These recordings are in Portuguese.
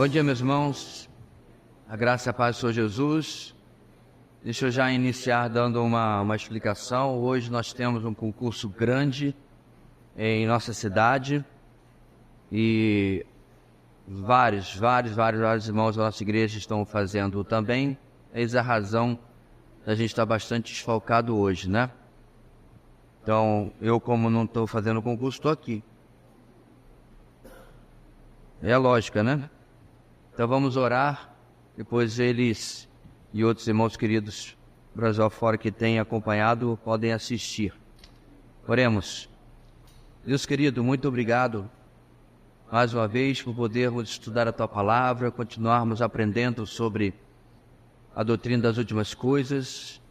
Bom dia, meus irmãos. A graça e a paz do Senhor Jesus. Deixa eu já iniciar dando uma explicação. Hoje nós temos um concurso grande em nossa cidade e vários irmãos da nossa igreja estão fazendo também. Eis a razão da gente estar bastante desfalcado hoje, né? Então, eu como não estou fazendo concurso, estou aqui. É a lógica, né? Então vamos orar, depois eles e outros irmãos queridos Brasil afora que têm acompanhado podem assistir. Oremos. Deus querido, muito obrigado mais uma vez por podermos estudar a Tua Palavra, continuarmos aprendendo sobre a doutrina das últimas coisas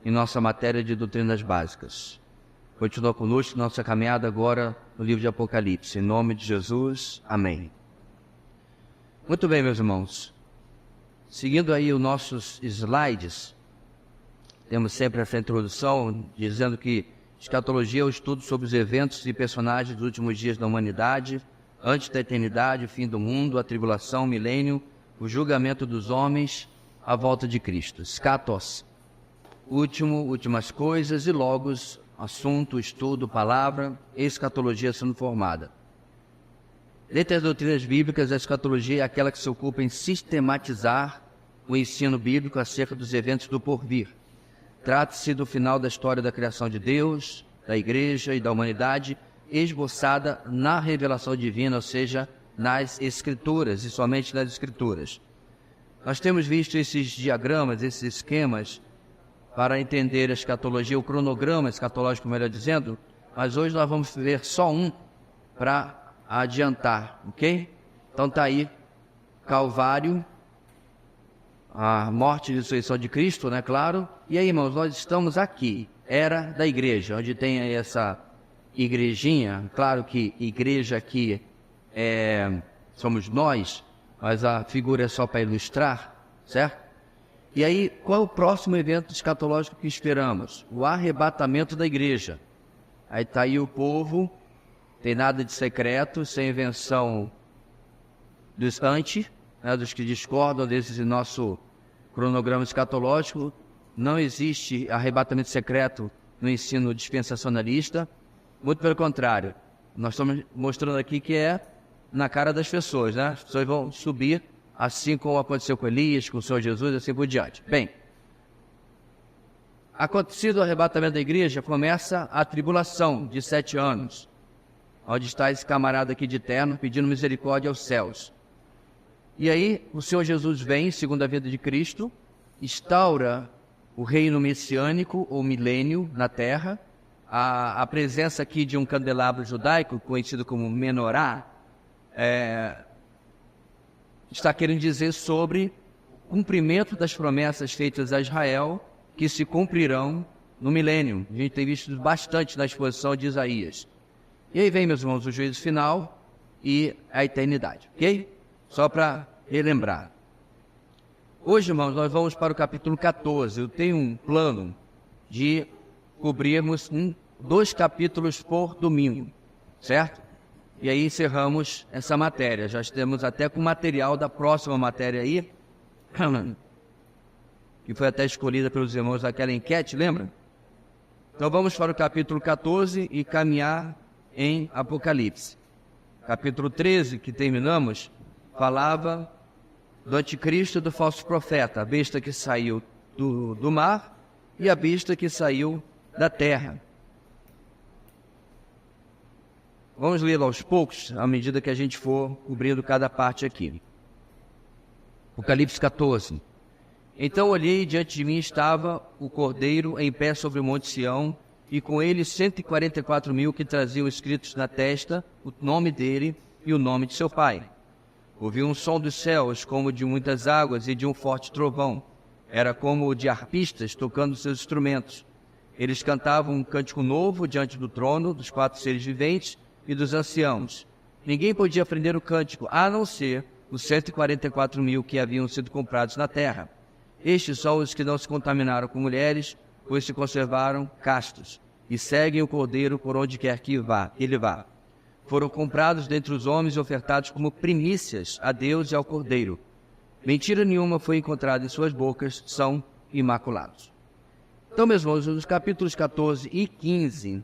em nossa matéria de doutrinas básicas. Continua conosco nossa caminhada agora no livro de Apocalipse. Em nome de Jesus, amém. Muito bem, meus irmãos. Seguindo aí os nossos slides, temos sempre essa introdução dizendo que escatologia é o estudo sobre os eventos e personagens dos últimos dias da humanidade, antes da eternidade, o fim do mundo, a tribulação, o milênio, o julgamento dos homens, a volta de Cristo. Scatos, últimas coisas, e logos, assunto, estudo, palavra, escatologia sendo formada. Dentre as doutrinas bíblicas, a escatologia é aquela que se ocupa em sistematizar o ensino bíblico acerca dos eventos do porvir. Trata-se do final da história da criação de Deus, da igreja e da humanidade, esboçada na revelação divina, ou seja, nas Escrituras e somente nas Escrituras. Nós temos visto esses diagramas, esses esquemas, para entender a escatologia, o cronograma escatológico, melhor dizendo, mas hoje nós vamos ver só um para adiantar, ok? Então está aí, Calvário, a morte e ressurreição de Cristo, né, claro. E aí, irmãos, nós estamos aqui, era da igreja, onde tem aí essa igrejinha. Claro que igreja aqui somos nós, mas a figura é só para ilustrar, certo? E aí, qual é o próximo evento escatológico que esperamos? O arrebatamento da igreja. Aí está aí o povo, tem nada de secreto, sem invenção dos dos que discordam desse nosso cronograma escatológico. Não existe arrebatamento secreto no ensino dispensacionalista. Muito pelo contrário, nós estamos mostrando aqui que é na cara das pessoas, né? As pessoas vão subir, assim como aconteceu com Elias, com o Senhor Jesus, assim por diante. Bem, acontecido o arrebatamento da igreja, começa a tribulação de 7 anos, onde está esse camarada aqui de terno pedindo misericórdia aos céus. E aí o Senhor Jesus vem, segundo a vida de Cristo, instaura o reino messiânico ou milênio na terra. A presença aqui de um candelabro judaico, conhecido como menorá, está querendo dizer sobre o cumprimento das promessas feitas a Israel, que se cumprirão no milênio. A gente tem visto bastante na exposição de Isaías. E aí vem, meus irmãos, o juízo final e a eternidade, ok? Só para relembrar. Hoje, irmãos, nós vamos para o capítulo 14. Eu tenho um plano de cobrirmos 2 capítulos por domingo, certo? E aí encerramos essa matéria. Já estamos até com o material da próxima matéria aí, que foi até escolhida pelos irmãos daquela enquete, lembra? Então vamos para o capítulo 14 e caminhar em Apocalipse. Capítulo 13, que terminamos, falava do anticristo e do falso profeta, a besta que saiu do mar e a besta que saiu da terra. Vamos ler aos poucos, à medida que a gente for cobrindo cada parte aqui. Apocalipse 14. Então olhei e diante de mim estava o Cordeiro em pé sobre o monte Sião, e com ele 144.000 que traziam escritos na testa o nome dele e o nome de seu pai. Ouvi um som dos céus como de muitas águas e de um forte trovão. Era como o de arpistas tocando seus instrumentos. Eles cantavam um cântico novo diante do trono, dos 4 seres viventes e dos anciãos. Ninguém podia aprender o cântico, a não ser os 144.000 que haviam sido comprados na terra. Estes são os que não se contaminaram com mulheres, pois se conservaram castos, e seguem o Cordeiro por onde quer que ele vá. foram comprados dentre os homens e ofertados como primícias a Deus e ao Cordeiro. Mentira nenhuma foi encontrada em suas bocas, são imaculados. Então, meus irmãos, nos capítulos 14 e 15,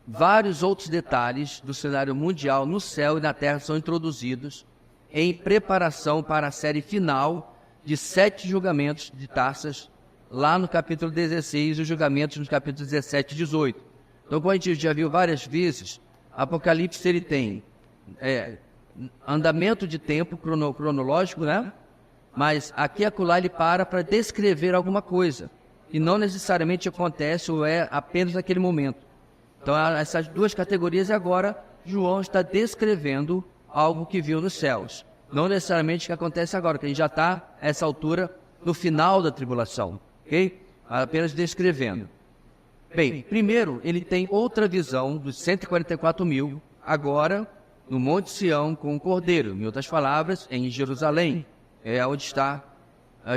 vários outros detalhes do cenário mundial no céu e na terra são introduzidos em preparação para a série final de 7 julgamentos de taças, lá no capítulo 16, os julgamentos nos capítulos 17 e 18. Então, como a gente já viu várias vezes, Apocalipse ele tem andamento de tempo cronológico, né? Mas aqui e acolá ele para descrever alguma coisa, e não necessariamente acontece ou é apenas naquele momento. Então, essas duas categorias, agora João está descrevendo algo que viu nos céus. Não necessariamente o que acontece agora, que a gente já está, a essa altura, no final da tribulação, ok? Apenas descrevendo. Bem, primeiro, ele tem outra visão dos 144 mil, agora no Monte Sião com o Cordeiro. Em outras palavras, em Jerusalém. É onde está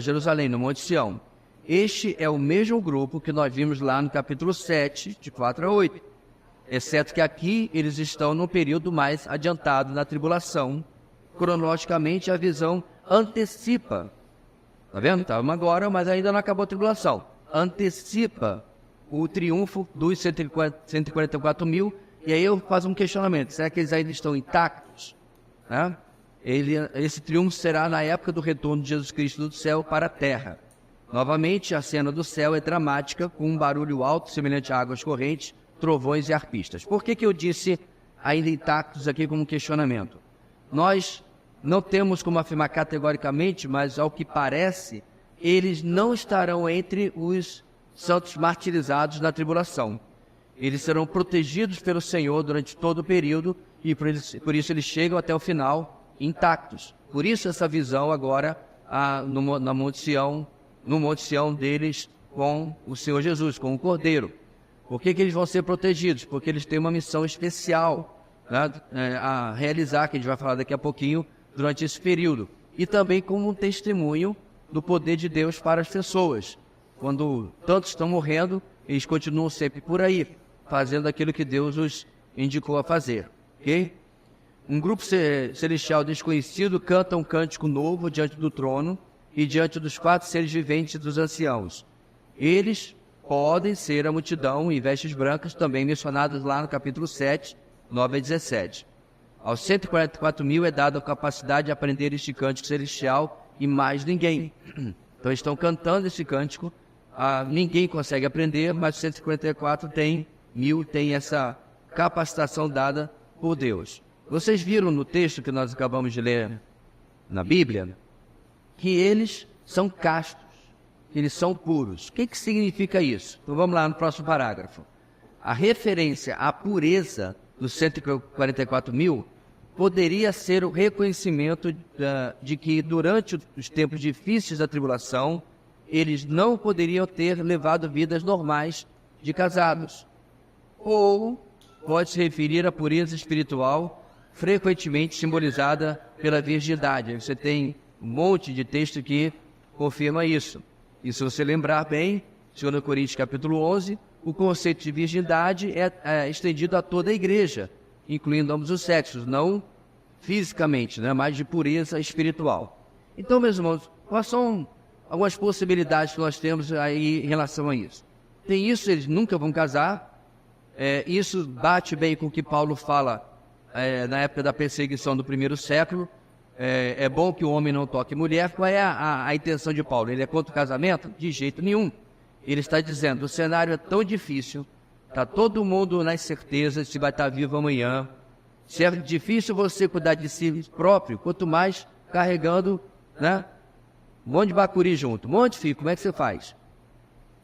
Jerusalém, no Monte Sião. Este é o mesmo grupo que nós vimos lá no capítulo 7, de 4 a 8. Exceto que aqui eles estão num período mais adiantado na tribulação. Cronologicamente, a visão antecipa. Está vendo? Estamos agora, mas ainda não acabou a tribulação. Antecipa o triunfo dos 144 mil. E aí eu faço um questionamento. Será que eles ainda estão intactos? Né? Esse triunfo será na época do retorno de Jesus Cristo do céu para a terra. Novamente, a cena do céu é dramática, com um barulho alto, semelhante a águas correntes, trovões e arpistas. Por que eu disse ainda intactos aqui como questionamento? Nós não temos como afirmar categoricamente, mas ao que parece, eles não estarão entre os santos martirizados na tribulação. Eles serão protegidos pelo Senhor durante todo o período e por isso eles chegam até o final intactos. Por isso essa visão agora no Monte Sião deles com o Senhor Jesus, com o Cordeiro. Por que eles vão ser protegidos? Porque eles têm uma missão especial, né, a realizar, que a gente vai falar daqui a pouquinho, durante esse período. E também como um testemunho do poder de Deus para as pessoas. Quando tantos estão morrendo, eles continuam sempre por aí, fazendo aquilo que Deus os indicou a fazer. Ok? Um grupo celestial desconhecido canta um cântico novo diante do trono e diante dos 4 seres viventes dos anciãos. Eles podem ser a multidão em vestes brancas, também mencionadas lá no capítulo 7, 9 a 17. Aos 144 mil é dada a capacidade de aprender este cântico celestial e mais ninguém. Então estão cantando esse cântico, ninguém consegue aprender, mas 144 mil tem essa capacitação dada por Deus. Vocês viram no texto que nós acabamos de ler na Bíblia, que eles são castos, que eles são puros. O que significa isso? Então vamos lá no próximo parágrafo. A referência à pureza dos 144 mil poderia ser o reconhecimento de que durante os tempos difíceis da tribulação, eles não poderiam ter levado vidas normais de casados. Ou pode se referir à pureza espiritual, frequentemente simbolizada pela virgindade. Você tem um monte de texto que confirma isso. E se você lembrar bem, 2 Coríntios capítulo 11, o conceito de virgindade é estendido a toda a igreja, incluindo ambos os sexos, não fisicamente, né, mas de pureza espiritual. Então, meus irmãos, quais são algumas possibilidades que nós temos aí em relação a isso? Tem isso, eles nunca vão casar. Isso bate bem com o que Paulo fala na época da perseguição do primeiro século. É bom que o homem não toque mulher. Qual é a intenção de Paulo? Ele é contra o casamento? De jeito nenhum. Ele está dizendo, o cenário é tão difícil, está todo mundo na incerteza se vai estar vivo amanhã. Se é difícil você cuidar de si próprio, quanto mais carregando, né, um monte de bacuri junto. Um monte de filho, como é que você faz?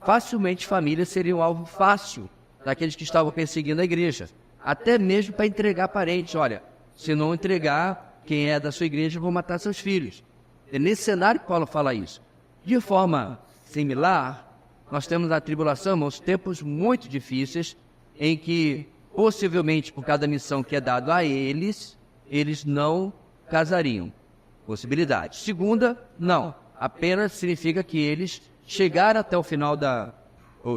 Facilmente família seria um alvo fácil daqueles que estavam perseguindo a igreja. Até mesmo para entregar parentes. Olha, se não entregar, quem é da sua igreja vão matar seus filhos. É nesse cenário que Paulo fala isso. De forma similar, nós temos na tribulação, irmãos, tempos muito difíceis em que, possivelmente, por cada missão que é dada a eles não casariam. Possibilidade. Segunda, não. Apenas significa que eles chegaram até o final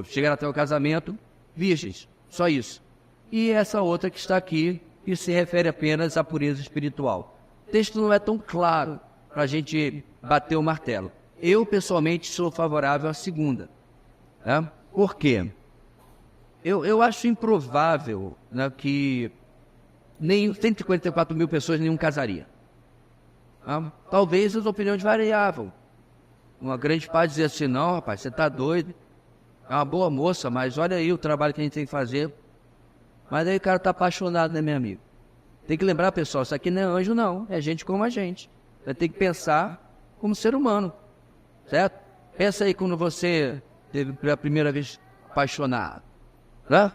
chegaram até o casamento virgens. Só isso. e essa outra que está aqui, que se refere apenas à pureza espiritual. O texto não é tão claro para a gente bater o martelo. Eu, pessoalmente, sou favorável à segunda. Né? Por quê? Eu acho improvável, né, que 144 mil pessoas nenhum casaria. Talvez as opiniões variavam. Uma grande parte dizia assim, não, rapaz, você está doido. É uma boa moça, mas olha aí o trabalho que a gente tem que fazer. Mas aí o cara está apaixonado, né, meu amigo? Tem que lembrar, pessoal, isso aqui não é anjo, não. É gente como a gente. Você tem que pensar como ser humano. Certo? Pensa aí quando você teve pela primeira vez apaixonado. Né?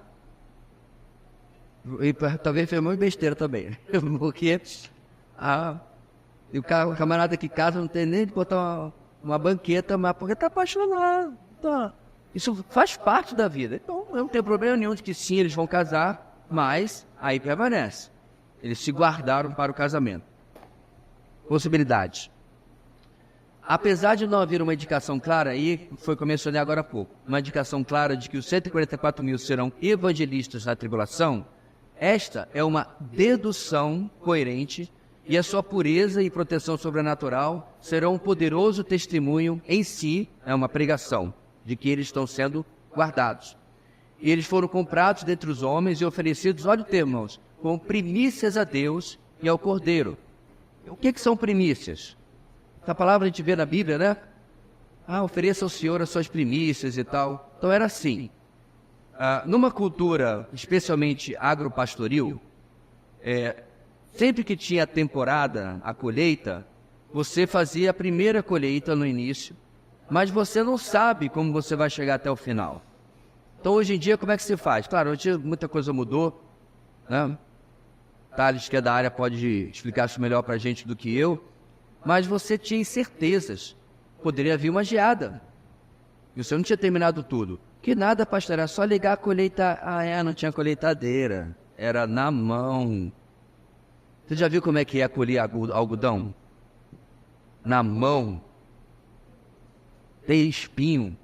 E talvez fez muito besteira também. Porque o camarada que casa não tem nem de botar uma banqueta, mas porque está apaixonado. Tá. Isso faz parte da vida. Então, não tem problema nenhum de que sim, eles vão casar, mas aí permanece. Eles se guardaram para o casamento. Possibilidades. Apesar de não haver uma indicação clara, aí foi o que eu mencionei agora há pouco, uma indicação clara de que os 144 mil serão evangelistas na tribulação, esta é uma dedução coerente e a sua pureza e proteção sobrenatural serão um poderoso testemunho em si, é uma pregação, de que eles estão sendo guardados. E eles foram comprados dentre os homens e oferecidos, olha o termo, irmãos, como primícias a Deus e ao Cordeiro. O que são primícias? Essa palavra a gente vê na Bíblia, né? Ofereça ao Senhor as suas primícias e tal. Então era assim. Numa cultura, especialmente agropastoril, sempre que tinha a temporada, a colheita, você fazia a primeira colheita no início, mas você não sabe como você vai chegar até o final. Então hoje em dia como é que se faz? Claro, hoje muita coisa mudou, né? Thales, que é da área, pode explicar isso melhor para a gente do que eu, mas você tinha incertezas. Poderia vir uma geada, e você não tinha terminado tudo. Que nada, pastor, era só ligar a colheita. Não tinha colheitadeira, era na mão. Você já viu como é que é colher algodão? Na mão. Tem espinho.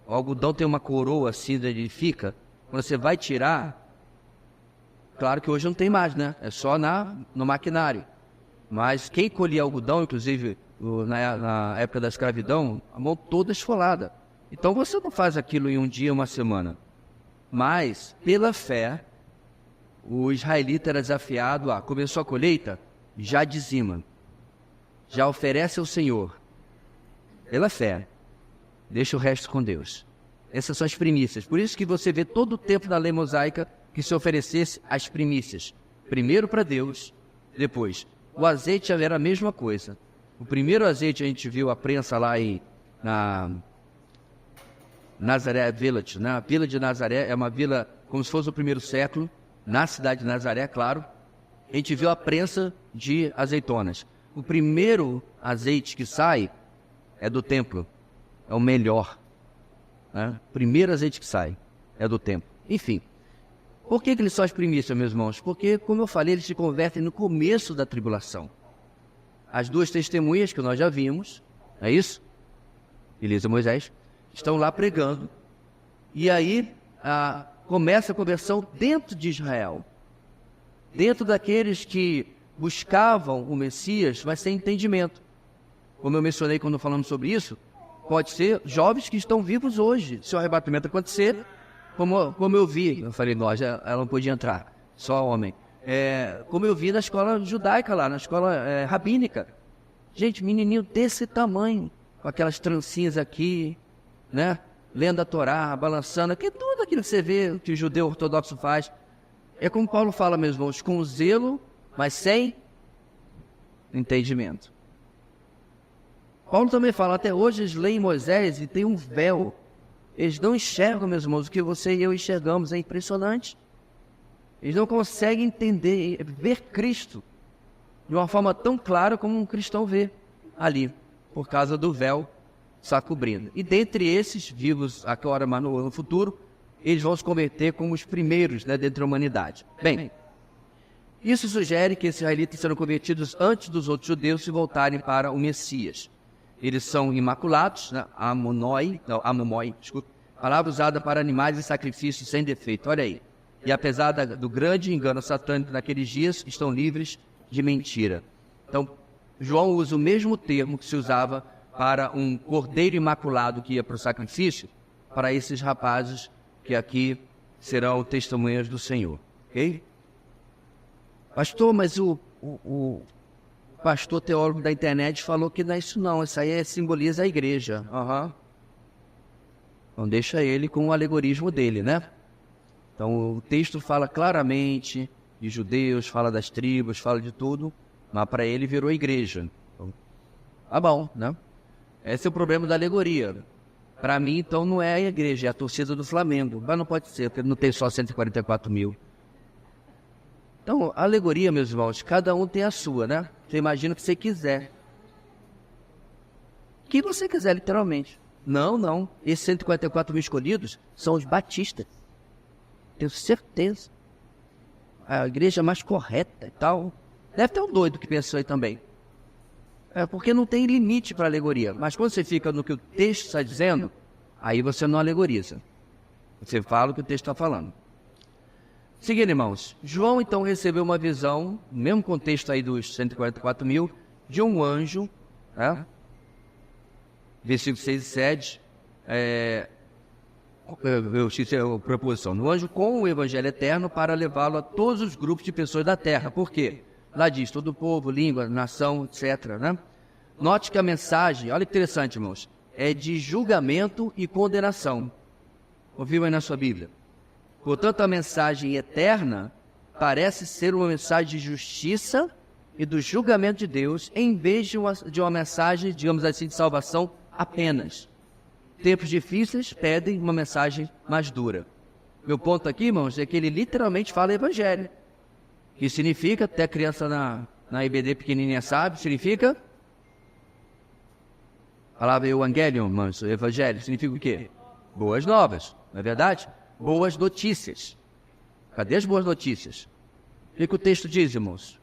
O algodão tem uma coroa assim, onde ele fica. Quando você vai tirar, claro que hoje não tem mais, né? É só no maquinário. Mas quem colhia algodão, inclusive na época da escravidão, a mão toda esfolada. Então você não faz aquilo em um dia, uma semana. Mas, pela fé, o israelita era desafiado começou a colheita, já dizima. Já oferece ao Senhor. Pela fé. Deixa o resto com Deus. Essas são as primícias. Por isso que você vê todo o tempo da lei mosaica que se oferecesse as primícias. Primeiro para Deus, depois. O azeite era a mesma coisa. O primeiro azeite a gente viu a prensa lá na Nazaré Village. A vila de Nazaré é uma vila como se fosse o primeiro século, na cidade de Nazaré, claro. A gente viu a prensa de azeitonas. O primeiro azeite que sai é do templo. É o melhor. Né? O primeiro azeite que sai é do templo. Enfim. Por que eles são as primícias, meus irmãos? Porque, como eu falei, eles se convertem no começo da tribulação. As duas testemunhas que nós já vimos, não é isso? Elisa e Moisés, estão lá pregando. E aí começa a conversão dentro de Israel. Dentro daqueles que buscavam o Messias, mas sem entendimento. Como eu mencionei quando falamos sobre isso, pode ser jovens que estão vivos hoje. Se o arrebatamento acontecer, como eu vi, eu falei, ela não podia entrar, só homem. Como eu vi na escola judaica lá, na escola rabínica. Gente, menininho desse tamanho, com aquelas trancinhas aqui, né? Lendo a Torá, balançando, tudo aquilo que você vê, que o judeu ortodoxo faz. É como Paulo fala, meus irmãos, com zelo, mas sem entendimento. Paulo também fala, até hoje eles leem Moisés e tem um véu. Eles não enxergam, meus irmãos, o que você e eu enxergamos, é impressionante. Eles não conseguem entender, ver Cristo de uma forma tão clara como um cristão vê ali, por causa do véu está cobrindo. E dentre esses vivos agora, mas no futuro, eles vão se converter como os primeiros, né, dentro da humanidade. Bem, isso sugere que esses israelitas serão convertidos antes dos outros judeus se voltarem para o Messias. Eles são imaculados, né? Amomoi, desculpa, palavra usada para animais e sacrifícios sem defeito. Olha aí, E apesar do grande engano satânico naqueles dias, estão livres de mentira. Então, João usa o mesmo termo que se usava para um cordeiro imaculado que ia para o sacrifício, para esses rapazes que aqui serão testemunhas do Senhor. Ok? Pastor, mas o pastor teólogo da internet falou que não é isso não, isso aí simboliza a igreja. Então deixa ele com o alegorismo dele, né? Então o texto fala claramente de judeus, fala das tribos, fala de tudo, mas para ele virou igreja. Então, bom, né? Esse é o problema da alegoria. Para mim, então, não é a igreja, é a torcida do Flamengo. Mas não pode ser, porque não tem só 144 mil. Então, a alegoria, meus irmãos, cada um tem a sua, né? Você imagina o que você quiser. O que você quiser, literalmente. Não. Esses 144 mil escolhidos são os batistas. Tenho certeza. A igreja mais correta e tal. Deve ter um doido que pensou aí também. Porque não tem limite para alegoria. Mas quando você fica no que o texto está dizendo, aí você não alegoriza. Você fala o que o texto está falando. Seguindo, irmãos, João então recebeu uma visão, no mesmo contexto aí dos 144 mil, de um anjo, versículos 6 e 7, eu esqueci a proposição, no anjo com o evangelho eterno para levá-lo a todos os grupos de pessoas da terra. Por quê? Lá diz, todo povo, língua, nação, etc. Né? Note que a mensagem, olha que interessante, irmãos, é de julgamento e condenação. Ouviu aí na sua Bíblia? Portanto, a mensagem eterna parece ser uma mensagem de justiça e do julgamento de Deus, em vez de uma mensagem, digamos assim, de salvação apenas. Tempos difíceis pedem uma mensagem mais dura. Meu ponto aqui, irmãos, é que ele literalmente fala evangelho. Que significa, até a criança na IBD pequenininha sabe, significa... A palavra evangelion, irmãos, evangelho, significa o quê? Boas novas, não é verdade? Boas notícias. Cadê as boas notícias? O que o texto diz, irmãos?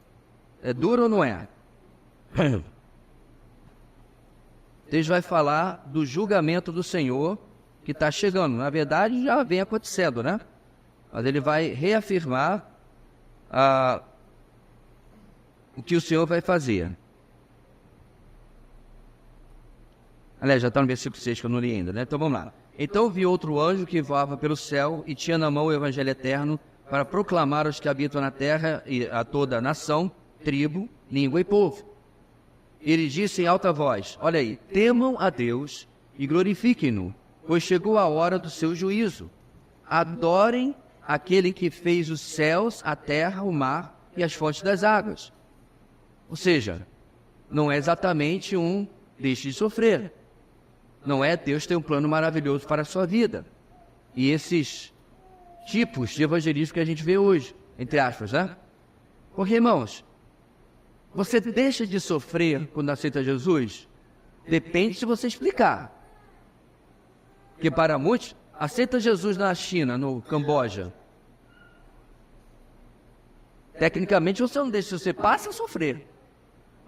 É duro ou não é? O texto vai falar do julgamento do Senhor que está chegando. Na verdade, já vem acontecendo, né? Mas ele vai reafirmar o que o Senhor vai fazer. Aliás, já está no versículo 6 que eu não li ainda, né? Então vamos lá. Então vi outro anjo que voava pelo céu e tinha na mão o evangelho eterno para proclamar aos que habitam na terra e a toda a nação, tribo, língua e povo. Ele disse em alta voz, olha aí, temam a Deus e glorifiquem-no, pois chegou a hora do seu juízo. Adorem aquele que fez os céus, a terra, o mar e as fontes das águas. Ou seja, não é exatamente um deixe de sofrer. Não é Deus tem um plano maravilhoso para a sua vida. E esses tipos de evangelismo que a gente vê hoje, entre aspas, né? Porque, irmãos, você deixa de sofrer quando aceita Jesus? Depende se você explicar. Porque para muitos, aceita Jesus na China, no Camboja. Tecnicamente você não deixa, você passa a sofrer.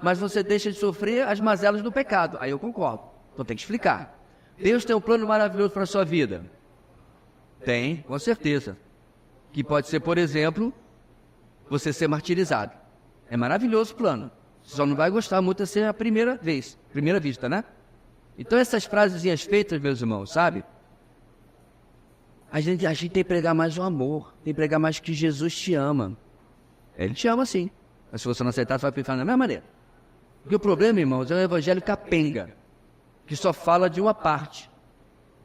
Mas você deixa de sofrer as mazelas do pecado. Aí eu concordo. Então tem que explicar. Deus tem um plano maravilhoso para a sua vida. Tem, com certeza. Que pode ser, por exemplo, você ser martirizado. É maravilhoso o plano. Você só não vai gostar muito assim a primeira vez. Primeira vista, né? Então essas frasezinhas feitas, meus irmãos, sabe? A gente tem que pregar mais o amor. Tem que pregar mais que Jesus te ama. Ele te ama sim. Mas se você não aceitar, você vai pensar da mesma maneira. Porque o problema, irmãos, é o evangelho capenga, que só fala de uma parte.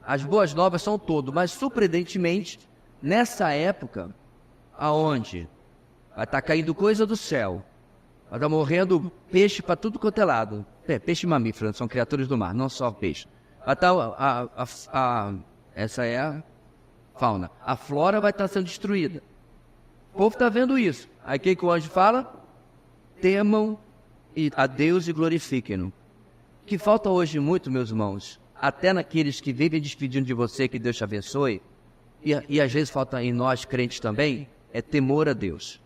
As boas novas são todo, mas surpreendentemente, nessa época, aonde vai estar caindo coisa do céu, vai estar morrendo peixe para tudo quanto é lado. Peixe mamífero, são criaturas do mar, não só peixe. Vai estar essa é a fauna. A flora vai estar sendo destruída. O povo está vendo isso. Aí o que o anjo fala? Temam a Deus e glorifiquem-no. O que falta hoje muito, meus irmãos, até naqueles que vivem despedindo de você, que Deus te abençoe, e às vezes falta em nós crentes também, é temor a Deus.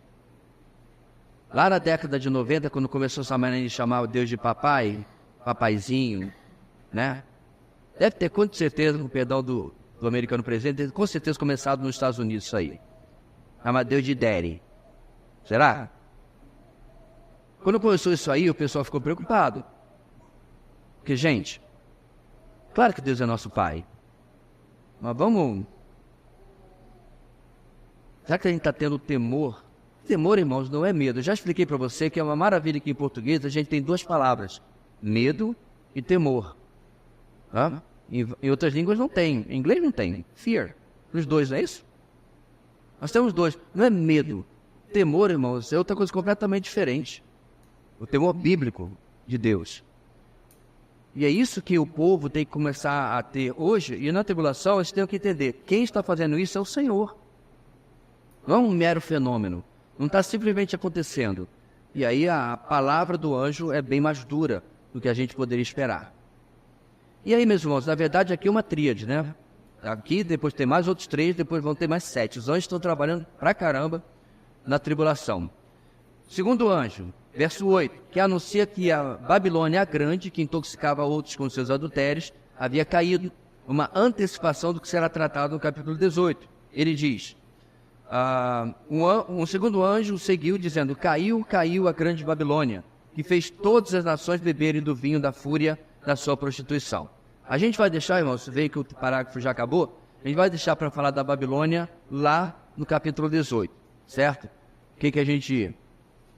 Lá na década de 90, quando começou essa maneira de chamar o Deus de papai, papaizinho, né? Deve ter, com certeza, com o perdão do americano presente, com certeza começado nos Estados Unidos isso aí. Amadeus de Dere. Será? Quando começou isso aí, o pessoal ficou preocupado. Porque, gente, claro que Deus é nosso Pai. Mas vamos... Será que a gente está tendo temor? Temor, irmãos, não é medo. Eu já expliquei para você que é uma maravilha que em português a gente tem duas palavras. Medo e temor. Tá? Em outras línguas não tem. Em inglês não tem. Fear. Os dois, não é isso? Nós temos dois. Não é medo. Temor, irmãos, é outra coisa completamente diferente. O temor bíblico de Deus. E é isso que o povo tem que começar a ter hoje. E na tribulação eles têm que entender. Quem está fazendo isso é o Senhor. Não é um mero fenômeno. Não está simplesmente acontecendo. E aí a palavra do anjo é bem mais dura do que a gente poderia esperar. E aí, meus irmãos, na verdade aqui é uma tríade, né? Aqui depois tem mais outros 3, depois vão ter mais 7. Os anjos estão trabalhando pra caramba na tribulação. Segundo anjo, verso 8, que anuncia que a Babilônia Grande, que intoxicava outros com seus adultérios, havia caído. Uma antecipação do que será tratado no capítulo 18. Ele diz... um segundo anjo seguiu dizendo: caiu a grande Babilônia, que fez todas as nações beberem do vinho da fúria da sua prostituição. A gente vai deixar, irmãos, você vê que o parágrafo já acabou, a gente vai deixar para falar da Babilônia lá no capítulo 18, certo? O que a gente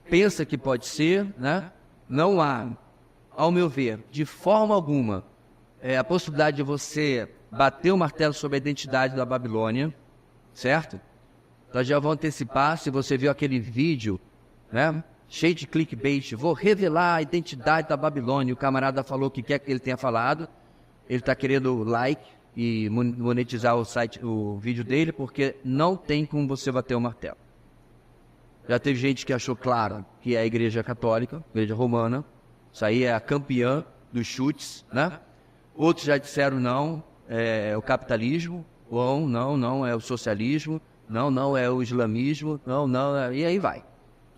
pensa que pode ser, né? Não há, ao meu ver, de forma alguma, a possibilidade de você bater o martelo sobre a identidade da Babilônia, certo? Nós já vamos antecipar, se você viu aquele vídeo, né, cheio de clickbait, vou revelar a identidade da Babilônia, o camarada falou o que quer que ele tenha falado, ele está querendo like e monetizar o vídeo dele, porque não tem como você bater o martelo. Já teve gente que achou claro que é a Igreja Católica, a Igreja Romana, isso aí é a campeã dos chutes, né? Outros já disseram não, é o capitalismo, ou não, é o socialismo, não, é o islamismo, e aí vai.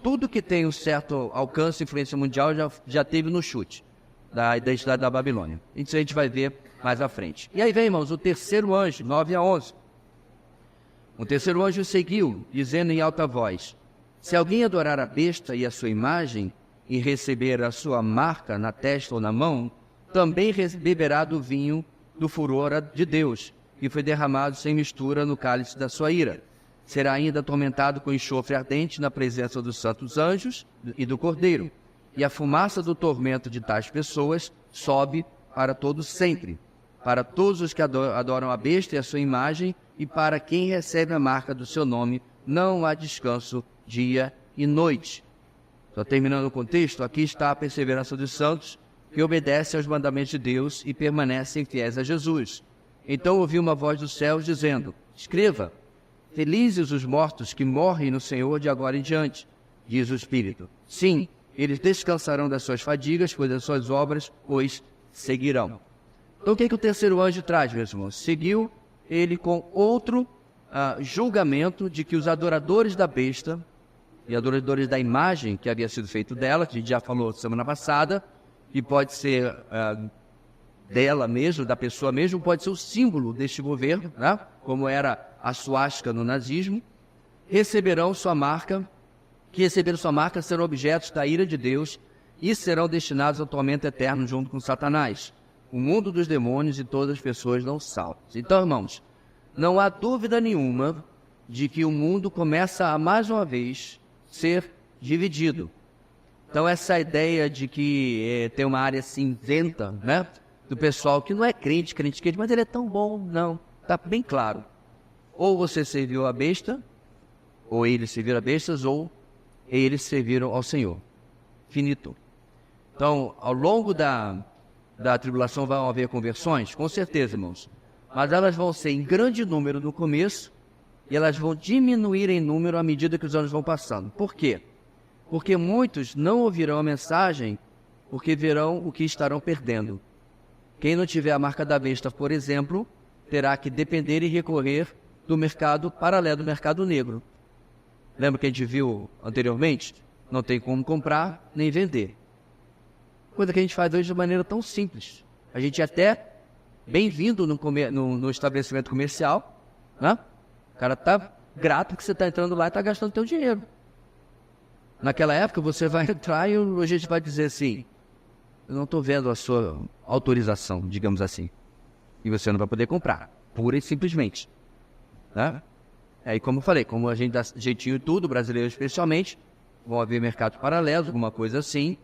Tudo que tem um certo alcance e influência mundial já teve no chute da identidade da Babilônia. Isso a gente vai ver mais à frente. E aí vem, irmãos, o terceiro anjo, 9 a 11. O terceiro anjo seguiu, dizendo em alta voz: se alguém adorar a besta e a sua imagem, e receber a sua marca na testa ou na mão, também beberá do vinho do furor de Deus, que foi derramado sem mistura no cálice da sua ira. Será ainda atormentado com enxofre ardente na presença dos santos anjos e do Cordeiro. E a fumaça do tormento de tais pessoas sobe para todos sempre, para todos os que adoram a besta e a sua imagem, e para quem recebe a marca do seu nome, não há descanso dia e noite. Só terminando o contexto, aqui está a perseverança dos santos, que obedecem aos mandamentos de Deus e permanecem fiéis a Jesus. Então ouvi uma voz dos céus dizendo: escreva, felizes os mortos que morrem no Senhor de agora em diante, diz o Espírito. Sim, eles descansarão das suas fadigas, pois as suas obras os seguirão. Então o que o terceiro anjo traz, meus irmãos? Seguiu ele com outro julgamento de que os adoradores da besta e adoradores da imagem que havia sido feito dela, que a gente já falou semana passada, que pode ser dela mesmo, da pessoa mesmo, pode ser o símbolo deste governo, né? Como era a suástica no nazismo, receberam sua marca, que receberam sua marca serão objetos da ira de Deus e serão destinados ao tormento eterno junto com Satanás, o mundo dos demônios e todas as pessoas não salvas. Então, irmãos, não há dúvida nenhuma de que o mundo começa a, mais uma vez, ser dividido. Então, essa ideia de que tem uma área cinzenta, né, do pessoal que não é crente, mas ele é tão bom, não, está bem claro. Ou você serviu a besta, ou eles serviram a bestas, ou eles serviram ao Senhor. Finito. Então, ao longo da tribulação vão haver conversões? Com certeza, irmãos. Mas elas vão ser em grande número no começo, e elas vão diminuir em número à medida que os anos vão passando. Por quê? Porque muitos não ouvirão a mensagem, porque verão o que estarão perdendo. Quem não tiver a marca da besta, por exemplo, terá que depender e recorrer do mercado paralelo, do mercado negro. Lembra que a gente viu anteriormente? Não tem como comprar nem vender. Coisa que a gente faz hoje de maneira tão simples. A gente é até bem-vindo no estabelecimento comercial, né? O cara está grato que você está entrando lá e está gastando teu dinheiro. Naquela época você vai entrar e a gente vai dizer assim, eu não estou vendo a sua autorização, digamos assim. E você não vai poder comprar, pura e simplesmente. Né? Aí, como eu falei, como a gente dá jeitinho em tudo, brasileiro especialmente, vão haver mercados paralelos, alguma coisa assim,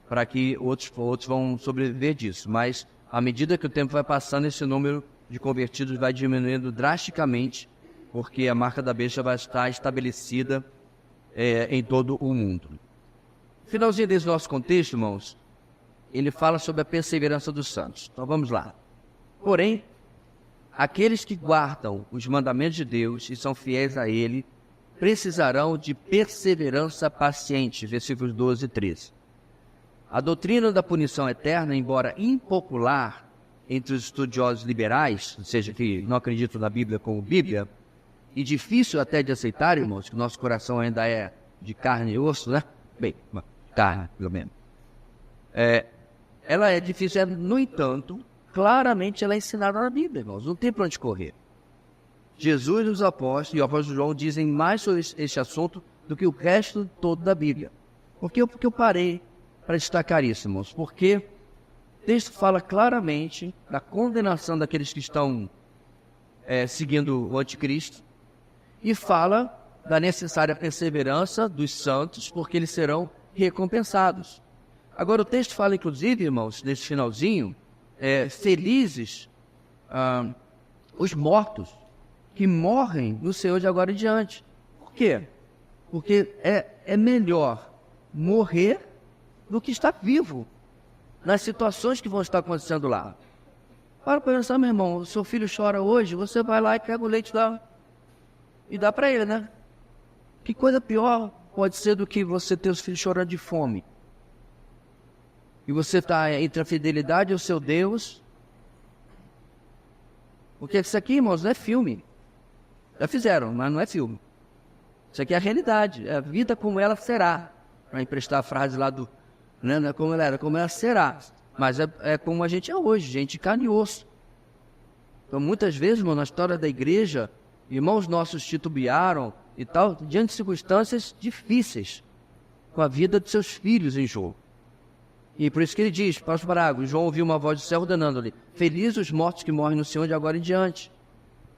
para que outros vão sobreviver disso. Mas, à medida que o tempo vai passando, esse número de convertidos vai diminuindo drasticamente, porque a marca da besta vai estar estabelecida em todo o mundo. No finalzinho desse nosso contexto, irmãos, ele fala sobre a perseverança dos santos. Então, vamos lá. Porém, aqueles que guardam os mandamentos de Deus e são fiéis a Ele, precisarão de perseverança paciente, versículos 12 e 13. A doutrina da punição eterna, embora impopular entre os estudiosos liberais, ou seja, que não acreditam na Bíblia como Bíblia, e difícil até de aceitar, irmãos, que nosso coração ainda é de carne e osso, né? Bem, carne, pelo menos. Ela é difícil, no entanto, claramente ela é ensinada na Bíblia, irmãos, não tem para onde correr. Jesus e os apóstolos, e o apóstolo João dizem mais sobre este assunto do que o resto todo da Bíblia. Por que eu parei para destacar isso, irmãos? Porque o texto fala claramente da condenação daqueles que estão seguindo o anticristo e fala da necessária perseverança dos santos, porque eles serão recompensados. Agora o texto fala, inclusive, irmãos, nesse finalzinho, felizes os mortos que morrem no Senhor de agora em diante. Por quê? Porque é melhor morrer do que estar vivo nas situações que vão estar acontecendo lá. Para pensar, meu irmão, o seu filho chora hoje, você vai lá e pega o leite e dá para ele, né? Que coisa pior pode ser do que você ter os filhos chorando de fome? E você está entre a fidelidade ao seu Deus. Porque isso aqui, irmãos, não é filme. Já fizeram, mas não é filme. Isso aqui é a realidade, é a vida como ela será. Para emprestar a frase lá do... Não é como ela era, como ela será. Mas é como a gente é hoje, gente de carne e osso. Então, muitas vezes, irmão, na história da igreja, irmãos nossos titubearam e tal, diante de circunstâncias difíceis, com a vida de seus filhos em jogo. E por isso que ele diz, próximo parágrafo, João ouviu uma voz do céu ordenando-lhe, felizes os mortos que morrem no Senhor de agora em diante.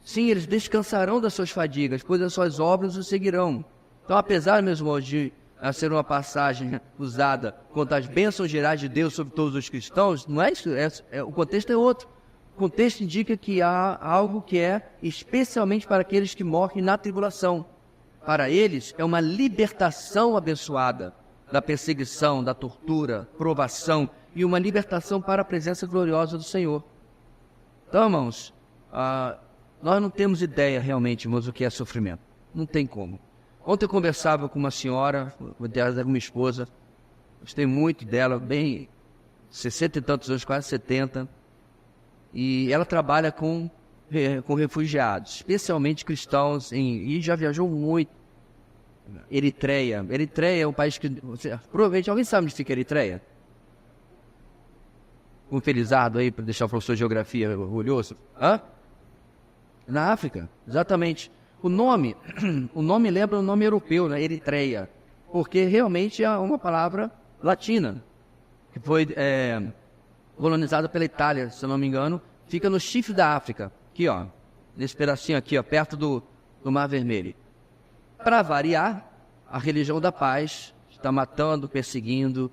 Sim, eles descansarão das suas fadigas, pois as suas obras os seguirão. Então, apesar, meus irmãos, de ser uma passagem usada quanto às bênçãos gerais de Deus sobre todos os cristãos, não é isso, o contexto é outro. O contexto indica que há algo que é especialmente para aqueles que morrem na tribulação. Para eles, é uma libertação abençoada da perseguição, da tortura, provação e uma libertação para a presença gloriosa do Senhor. Então, irmãos, nós não temos ideia realmente, irmãos, o que é sofrimento. Não tem como. Ontem eu conversava com uma senhora, era minha esposa, gostei muito dela, bem 60 e tantos anos, quase 70, e ela trabalha com refugiados, especialmente cristãos, e já viajou muito. Eritreia é um país que... provavelmente alguém sabe onde fica Eritreia? Um felizardo aí, para deixar o professor de geografia orgulhoso. Na África, exatamente. O nome lembra um nome europeu, né? Eritreia, porque realmente é uma palavra latina, que foi colonizada pela Itália, se eu não me engano, fica no chifre da África, aqui ó, nesse pedacinho aqui ó, perto do Mar Vermelho. Para variar, a religião da paz está matando, perseguindo,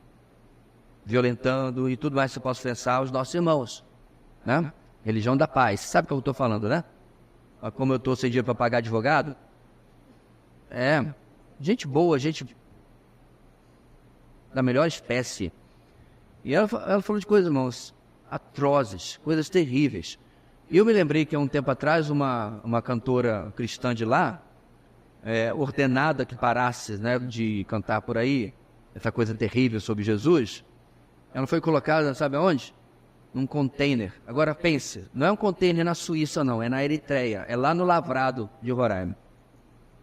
violentando e tudo mais que você possa pensar os nossos irmãos, né? Religião da paz, sabe o que eu estou falando, né? Como eu estou sem dinheiro para pagar advogado, gente boa, gente da melhor espécie. E ela falou de coisas, irmãos, atrozes, coisas terríveis. E eu me lembrei que há um tempo atrás, uma cantora cristã de lá, ordenada que parasse, né, de cantar por aí, essa coisa terrível sobre Jesus, ela foi colocada, sabe aonde? Num container. Agora pense, não é um container na Suíça não, é na Eritreia, é lá no Lavrado de Roraima.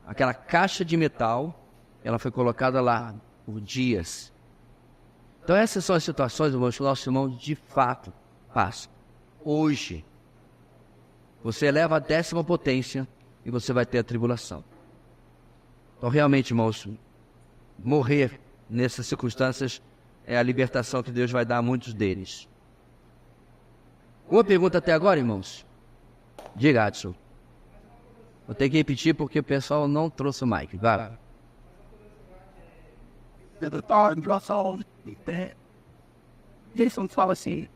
Aquela caixa de metal, ela foi colocada lá por dias. Então essas são as situações, irmãos, que o nosso irmão de fato passa. Hoje, você eleva a 10ª potência, e você vai ter a tribulação. Então, realmente, irmãos, morrer nessas circunstâncias é a libertação que Deus vai dar a muitos deles. Uma pergunta até agora, irmãos? Diga, Adson. Vou ter que repetir porque o pessoal não trouxe o mic. Vai. Jason fala assim,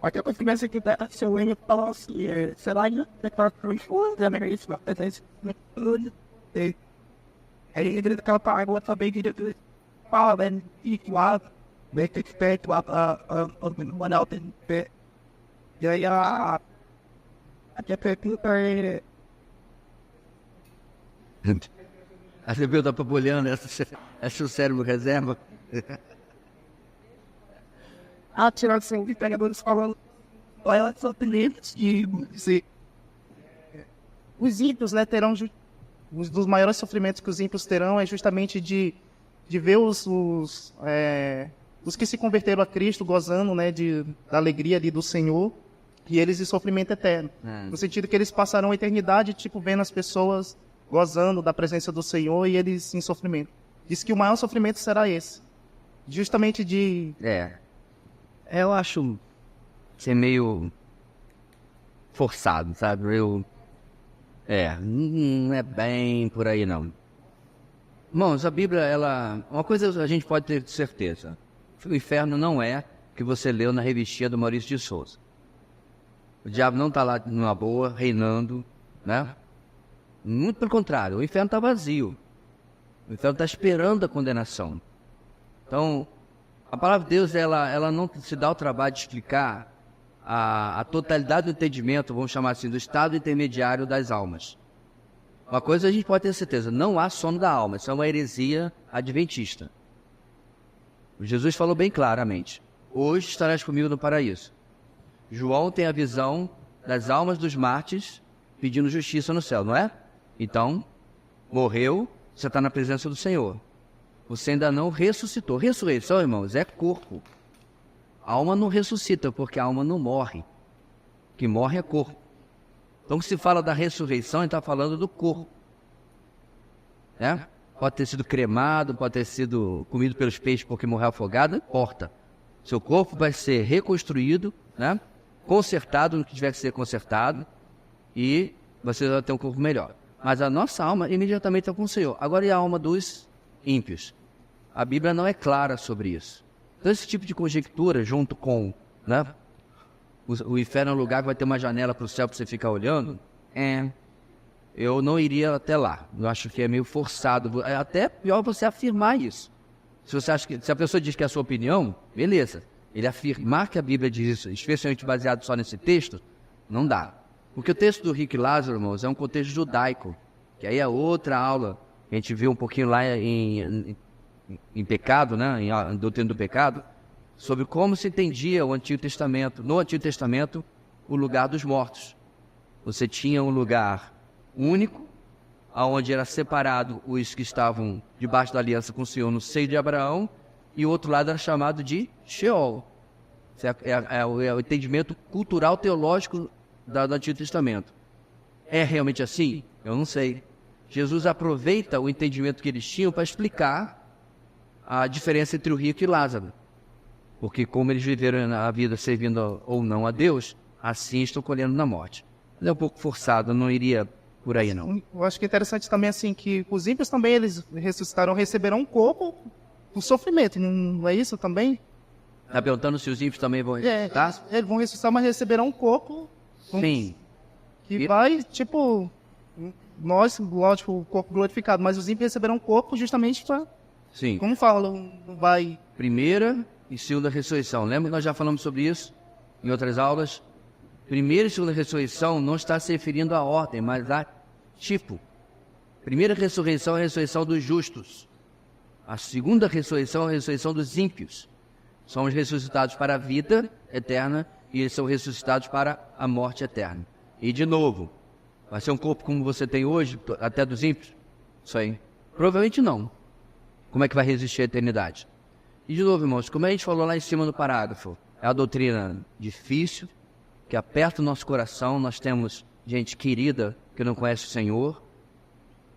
até quando começa aqui da seu ele fala assim, será que para o da América isso vai fazer isso tudo? Aí ele aquela parábola também que ele fala, né, e lá, bem que esperto a manual tem pé. E aí a pergunta é A você viu, tá papulhando, essa o cérebro reserva. a tiração de pegadores falando, olha só clientes de dizer. Os ímpios, né, terão um dos maiores sofrimentos que os ímpios terão é justamente de ver os que se converteram a Cristo gozando, né, da alegria ali do Senhor, e eles em sofrimento eterno. No sentido que eles passarão a eternidade, tipo, vendo as pessoas gozando da presença do Senhor e eles em sofrimento. Diz que o maior sofrimento será esse. Justamente Eu acho ser meio forçado, sabe? Não é bem por aí, não. Irmãos, a Bíblia, uma coisa a gente pode ter certeza. O inferno não é o que você leu na revistinha do Maurício de Souza. O diabo não está lá numa boa, reinando, né? Muito pelo contrário, o inferno está vazio. O inferno está esperando a condenação. Então, a palavra de Deus, ela não se dá o trabalho de explicar a totalidade do entendimento, vamos chamar assim, do estado intermediário das almas. Uma coisa a gente pode ter certeza, não há sono da alma, isso é uma heresia adventista. Jesus falou bem claramente, hoje estarás comigo no paraíso. João tem a visão das almas dos mártires pedindo justiça no céu, não é? Então, morreu, você está na presença do Senhor. Você ainda não ressuscitou. Ressurreição, irmãos, é corpo. A alma não ressuscita, porque a alma não morre. O que morre é corpo. Então, quando se fala da ressurreição, ele está falando do corpo. Pode ter sido cremado, pode ter sido comido pelos peixes porque morreu afogado, não importa. Seu corpo vai ser reconstruído, né? Consertado no que tiver que ser consertado, e você vai ter um corpo melhor. Mas a nossa alma imediatamente está com o Senhor. Agora, e a alma dos ímpios? A Bíblia não é clara sobre isso. Então, esse tipo de conjectura, junto com, né, o inferno é um lugar que vai ter uma janela para o céu para você ficar olhando, eu não iria até lá. Eu acho que é meio forçado. É até pior você afirmar isso. Se a pessoa diz que é a sua opinião, beleza. Ele afirmar que a Bíblia diz isso, especialmente baseado só nesse texto, não dá. Porque o texto do Rick Lázaro, irmãos, é um contexto judaico, que aí é outra aula. A gente viu um pouquinho lá em pecado, né, em doutrina do pecado, sobre como se entendia o Antigo Testamento. No Antigo Testamento, o lugar dos mortos. Você tinha um lugar único, onde era separado os que estavam debaixo da aliança com o Senhor no seio de Abraão, e o outro lado era chamado de Sheol. É o entendimento cultural teológico do Antigo Testamento. É realmente assim? Eu não sei. Jesus aproveita o entendimento que eles tinham para explicar a diferença entre o rico e Lázaro. Porque como eles viveram a vida servindo ou não a Deus, assim estão colhendo na morte. Mas é um pouco forçado, eu não iria por aí não. Eu acho que é interessante também assim que os ímpios também eles ressuscitarão, receberão um corpo com sofrimento, não é isso também? Está perguntando se os ímpios também vão ressuscitar? Eles vão ressuscitar, mas receberão um corpo. Sim. Que vai, tipo, nós, lógico, o corpo glorificado, mas os ímpios receberão um corpo justamente para, sim, como falam, não vai... Primeira e segunda ressurreição. Lembra que nós já falamos sobre isso em outras aulas? Primeira e segunda ressurreição não está se referindo à ordem, mas a tipo. Primeira ressurreição é a ressurreição dos justos. A segunda ressurreição é a ressurreição dos ímpios. São os ressuscitados para a vida eterna e eles são ressuscitados para a morte eterna. E de novo, vai ser um corpo como você tem hoje, até dos ímpios? Isso aí. Provavelmente não. Como é que vai resistir à eternidade? E de novo, irmãos, como a gente falou lá em cima no parágrafo, é uma doutrina difícil, que aperta o nosso coração. Nós temos gente querida que não conhece o Senhor.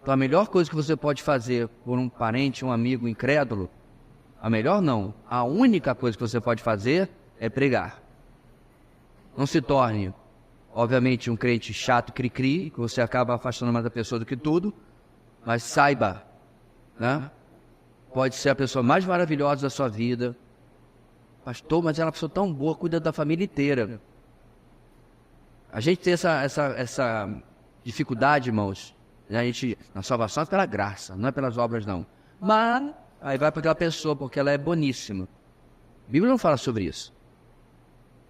Então a melhor coisa que você pode fazer por um parente, um amigo incrédulo, a única coisa que você pode fazer é pregar. Não se torne, obviamente, um crente chato, cri-cri, que você acaba afastando mais a pessoa do que tudo, mas saiba, né? Pode ser a pessoa mais maravilhosa da sua vida. Pastor, mas ela é uma pessoa tão boa, cuida da família inteira. A gente tem essa dificuldade, irmãos. A salvação é pela graça, não é pelas obras, não. Mas aí vai para aquela pessoa, porque ela é boníssima. A Bíblia não fala sobre isso.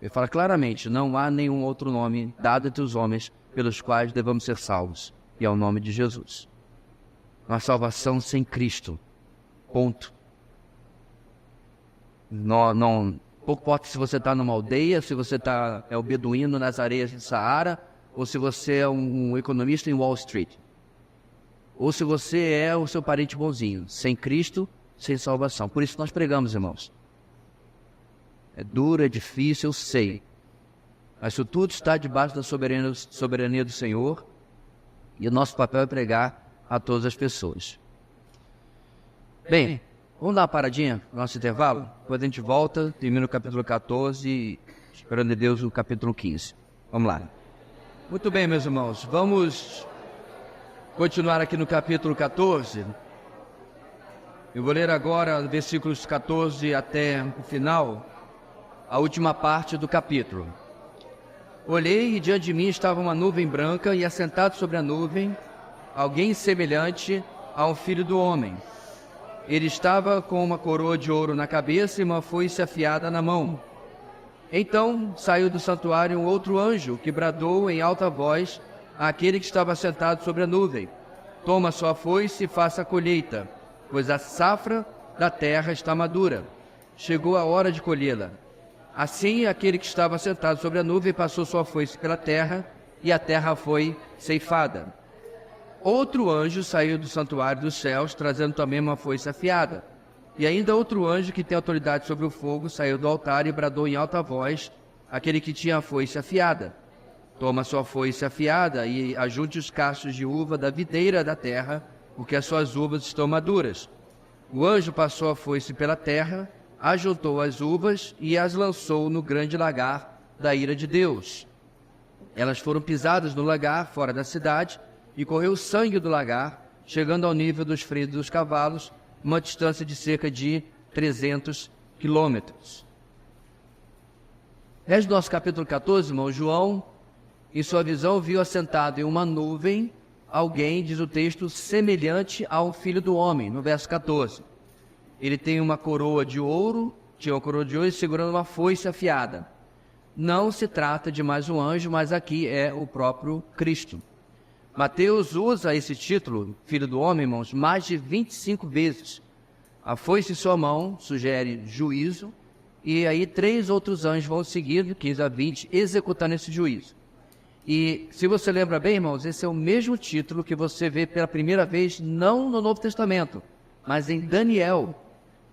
Ele fala claramente, não há nenhum outro nome dado entre os homens pelos quais devamos ser salvos. E é o nome de Jesus. Uma salvação sem Cristo. Ponto. Pouco importa se você está numa aldeia, se você é o beduíno nas areias de Saara, ou se você é um economista em Wall Street. Ou se você é o seu parente bonzinho. Sem Cristo, sem salvação. Por isso nós pregamos, irmãos. É duro, é difícil, eu sei. Mas isso tudo está debaixo da soberania do Senhor. E o nosso papel é pregar a todas as pessoas. Bem, vamos dar uma paradinha no nosso intervalo? Depois a gente volta, termina o capítulo 14 e, esperando de Deus, o capítulo 15. Vamos lá. Muito bem, meus irmãos. Vamos continuar aqui no capítulo 14. Eu vou ler agora versículos 14 até o final, a última parte do capítulo. Olhei e diante de mim estava uma nuvem branca e assentado sobre a nuvem, alguém semelhante a um filho do homem. Ele estava com uma coroa de ouro na cabeça e uma foice afiada na mão. Então saiu do santuário um outro anjo que bradou em alta voz àquele que estava sentado sobre a nuvem: toma sua foice e faça a colheita, pois a safra da terra está madura. Chegou a hora de colhê-la. Assim, aquele que estava sentado sobre a nuvem passou sua foice pela terra, e a terra foi ceifada. Outro anjo saiu do santuário dos céus, trazendo também uma foice afiada. E ainda outro anjo, que tem autoridade sobre o fogo, saiu do altar e bradou em alta voz àquele que tinha a foice afiada: toma sua foice afiada e ajunte os cachos de uva da videira da terra, porque as suas uvas estão maduras. O anjo passou a foice pela terra, ajuntou as uvas e as lançou no grande lagar da ira de Deus. Elas foram pisadas no lagar, fora da cidade, e correu o sangue do lagar, chegando ao nível dos freios dos cavalos, uma distância de cerca de 300 quilômetros. Desde o nosso capítulo 14, irmão, João, em sua visão, viu assentado em uma nuvem alguém, diz o texto, semelhante ao filho do homem, no verso 14. Ele tem uma coroa de ouro, e segurando uma foice afiada. Não se trata de mais um anjo, mas aqui é o próprio Cristo. Mateus usa esse título, filho do homem, irmãos, mais de 25 vezes. A foice em sua mão sugere juízo, e aí 3 outros anjos vão seguir, 15 a 20, executando esse juízo. E se você lembra bem, irmãos, esse é o mesmo título que você vê pela primeira vez, não no Novo Testamento, mas em Daniel,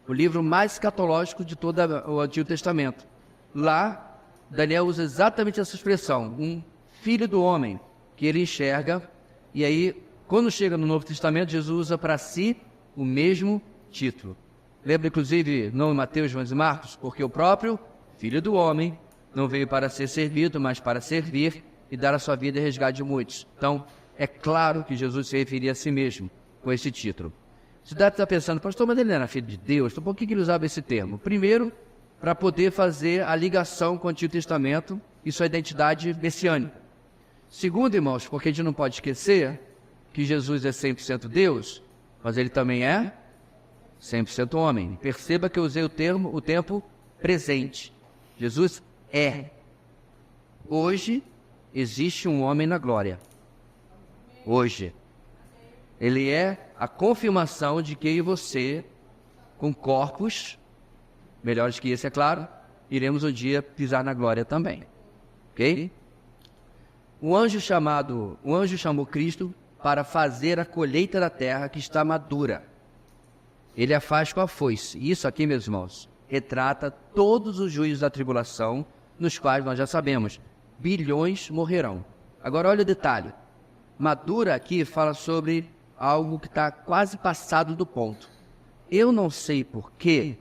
o livro mais escatológico de todo o Antigo Testamento. Lá, Daniel usa exatamente essa expressão, um filho do homem, que ele enxerga. E aí, quando chega no Novo Testamento, Jesus usa para si o mesmo título. Lembra, inclusive, não em Mateus, João e Marcos, porque o próprio filho do homem não veio para ser servido, mas para servir e dar a sua vida em resgate de muitos. Então, é claro que Jesus se referia a si mesmo com esse título. Você deve estar pensando, pastor, mas ele não era filho de Deus? Então, por que ele usava esse termo? Primeiro, para poder fazer a ligação com o Antigo Testamento e sua identidade messiânica. Segundo, irmãos, porque a gente não pode esquecer que Jesus é 100% Deus, mas ele também é 100% homem. Perceba que eu usei o tempo presente. Jesus é. Hoje existe um homem na glória. Hoje. Ele é a confirmação de que eu e você, com corpos melhores que esse, é claro, iremos um dia pisar na glória também. Ok? O anjo chamou Cristo para fazer a colheita da terra que está madura. Ele a faz com a foice. Isso aqui, meus irmãos, retrata todos os juízos da tribulação, nos quais nós já sabemos, bilhões morrerão. Agora olha o detalhe. Madura aqui fala sobre algo que está quase passado do ponto. Eu não sei por que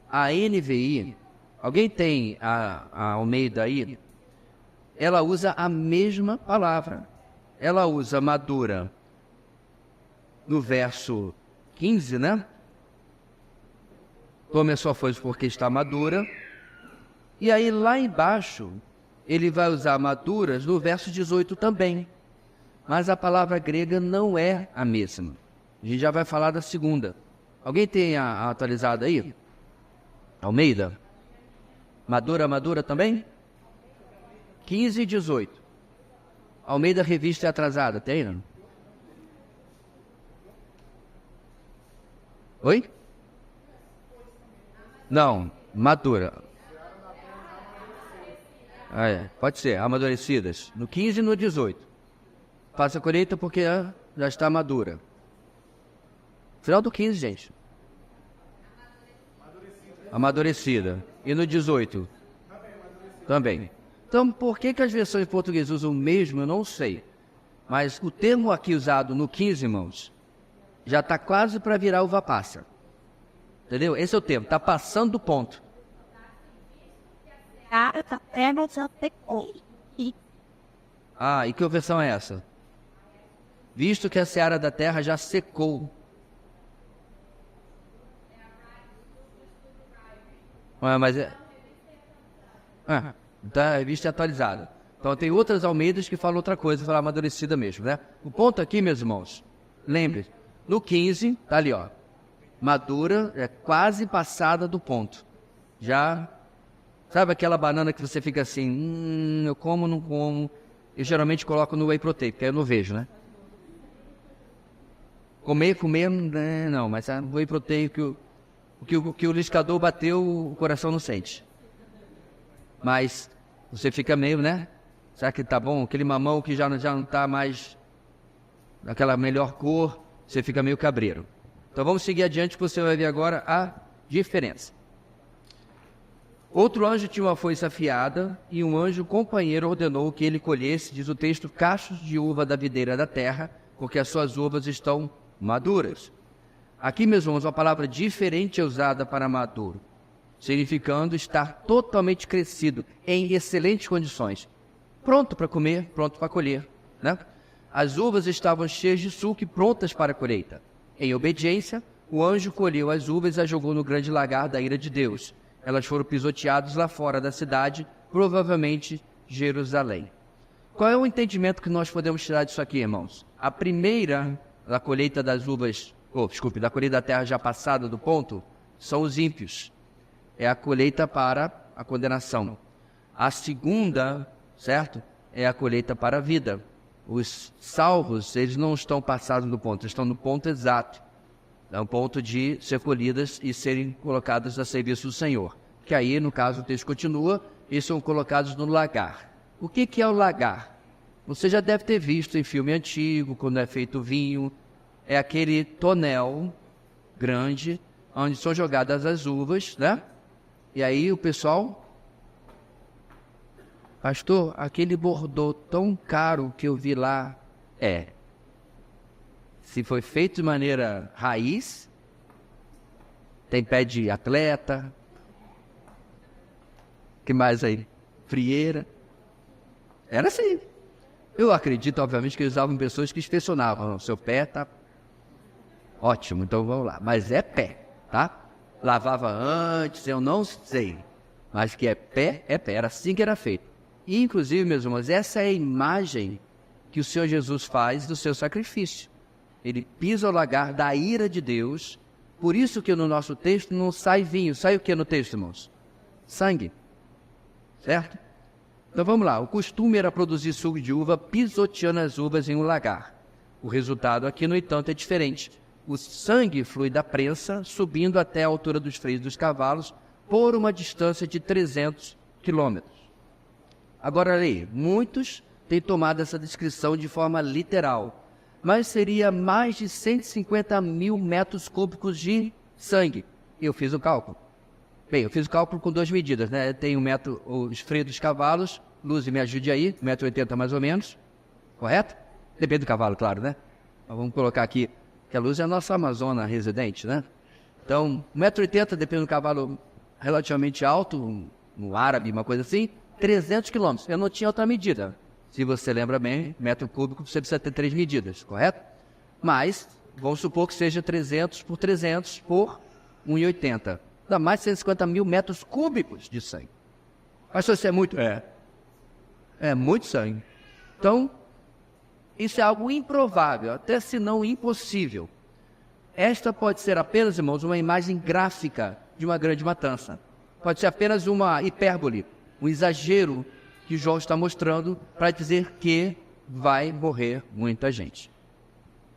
a NVI, alguém tem a Almeida aí? Ela usa a mesma palavra. Ela usa madura no verso 15, né? Tome a sua força porque está madura. E aí lá embaixo, ele vai usar maduras no verso 18 também. Mas a palavra grega não é a mesma. A gente já vai falar da segunda. Alguém tem a atualizada aí? Almeida? Madura também? 15 e 18. Almeida Revista Atrasada, tem, não? Oi? Não, madura. Pode ser, amadurecidas. No 15 e no 18. Faça a colheita porque já está madura. Final do 15, gente. Amadurecida. E no 18? Também. Então, por que as versões portuguesas usam o mesmo, eu não sei. Mas o termo aqui usado no 15, irmãos, já está quase para virar uva passa. Entendeu? Esse é o termo, está passando do ponto. Ah, e que versão é essa? Visto que a seara da terra já secou. Mas então a revista é atualizada. Então tem outras Almeidas que falam outra coisa, falam amadurecida mesmo, né? O ponto aqui, meus irmãos, lembre, no 15, tá ali, ó. Madura, é quase passada do ponto. Já, sabe aquela banana que você fica assim, eu como, não como. Eu geralmente coloco no whey protein, porque eu não vejo, né? Comer, não, mas a whey protein, que o liquidificador bateu, o coração não sente. Mas você fica meio, né? Será que tá bom? Aquele mamão que já não tá mais daquela melhor cor, você fica meio cabreiro. Então vamos seguir adiante que você vai ver agora a diferença. Outro anjo tinha uma foice afiada e um anjo companheiro ordenou que ele colhesse, diz o texto, cachos de uva da videira da terra, porque as suas uvas estão maduras. Aqui, meus irmãos, uma palavra diferente é usada para maduro, significando estar totalmente crescido, em excelentes condições, pronto para comer, pronto para colher, né? As uvas estavam cheias de suco e prontas para a colheita. Em obediência, o anjo colheu as uvas e as jogou no grande lagar da ira de Deus. Elas foram pisoteadas lá fora da cidade, provavelmente Jerusalém. Qual é o entendimento que nós podemos tirar disso aqui, irmãos? A primeira, da colheita das uvas, da colheita da terra já passada do ponto, são os ímpios. É a colheita para a condenação. A segunda, certo? É a colheita para a vida. Os salvos, eles não estão passados do ponto, estão no ponto exato. É um ponto de ser colhidas e serem colocadas a serviço do Senhor. Que aí, no caso, o texto continua, e são colocados no lagar. O que é o lagar? Você já deve ter visto em filme antigo, quando é feito vinho. É aquele tonel grande, onde são jogadas as uvas, né? E aí o pessoal... Pastor, aquele bordô tão caro que eu vi lá, se foi feito de maneira raiz, tem pé de atleta, que mais aí? Frieira. Era assim. Eu acredito, obviamente, que eles usavam pessoas que inspecionavam. O seu pé tá ótimo, então vamos lá. Mas é pé, tá? Lavava antes, eu não sei. Mas que é pé, era assim que era feito. E, inclusive, meus irmãos, essa é a imagem que o Senhor Jesus faz do seu sacrifício. Ele pisa o lagar da ira de Deus. Por isso que no nosso texto não sai vinho. Sai o que no texto, irmãos? Sangue. Certo? Então vamos lá. O costume era produzir suco de uva pisoteando as uvas em um lagar. O resultado aqui, no entanto, é diferente. O sangue flui da prensa, subindo até a altura dos freios dos cavalos, por uma distância de 300 quilômetros. Agora, aí, muitos têm tomado essa descrição de forma literal, mas seria mais de 150 mil metros cúbicos de sangue. Eu fiz o cálculo. Bem, eu fiz o cálculo com duas medidas, né? Tem os freios dos cavalos, Luz, me ajude aí, 1,80 m mais ou menos, correto? Depende do cavalo, claro, né? Mas vamos colocar aqui que a Luz é a nossa amazona residente, né? Então, 1,80 m, depende do cavalo relativamente alto, no árabe, uma coisa assim, 300 km. Eu não tinha outra medida. Se você lembra bem, metro cúbico você precisa ter 3 medidas, correto? Mas, vamos supor que seja 300 por 300 por 1,80. Dá mais de 150 mil metros cúbicos de sangue. Mas isso é muito? É muito sangue. Então, isso é algo improvável, até se não impossível. Esta pode ser apenas, irmãos, uma imagem gráfica de uma grande matança. Pode ser apenas uma hipérbole, um exagero que João está mostrando para dizer que vai morrer muita gente.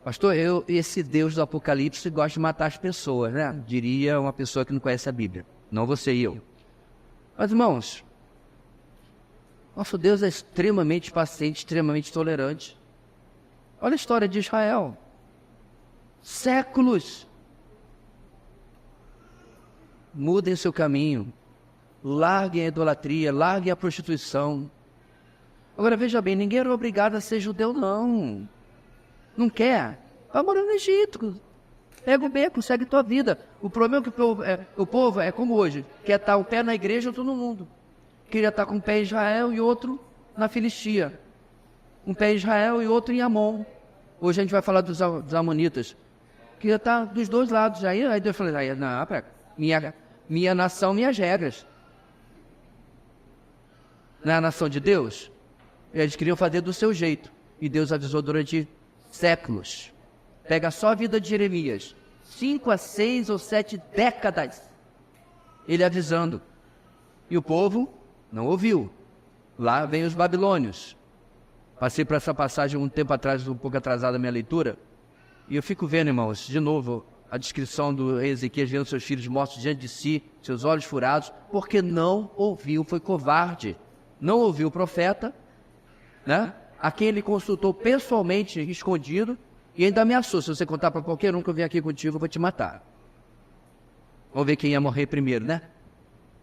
Pastor, esse Deus do Apocalipse gosta de matar as pessoas, né? Diria uma pessoa que não conhece a Bíblia. Não você e eu. Mas, irmãos, nosso Deus é extremamente paciente, extremamente tolerante. Olha a história de Israel. Séculos. Mudem seu caminho. Larguem a idolatria, larguem a prostituição. Agora, veja bem, ninguém era obrigado a ser judeu, não. Não quer? Vai morar no Egito. Pega o beco, segue tua vida. O problema é que o povo é como hoje. Quer estar um pé na igreja, outro no mundo. Queria estar com um pé em Israel e outro na Filistia. Um pé em Israel e outro em Amon. Hoje a gente vai falar dos amonitas. Queria estar dos dois lados. Aí Deus falou, não, minha nação, minhas regras. Não é a nação de Deus? Eles queriam fazer do seu jeito. E Deus avisou durante séculos. Pega só a vida de Jeremias. 5 a 6 ou 7 décadas. Ele avisando. E o povo não ouviu. Lá vem os babilônios. Passei por essa passagem um tempo atrás, um pouco atrasada a minha leitura. E eu fico vendo, irmãos, de novo, a descrição do rei Ezequias vendo seus filhos mortos diante de si, seus olhos furados, porque não ouviu, foi covarde. Não ouviu o profeta, né? A quem ele consultou pessoalmente, escondido, e ainda ameaçou, se você contar para qualquer um que eu venho aqui contigo, eu vou te matar. Vamos ver quem ia morrer primeiro, né?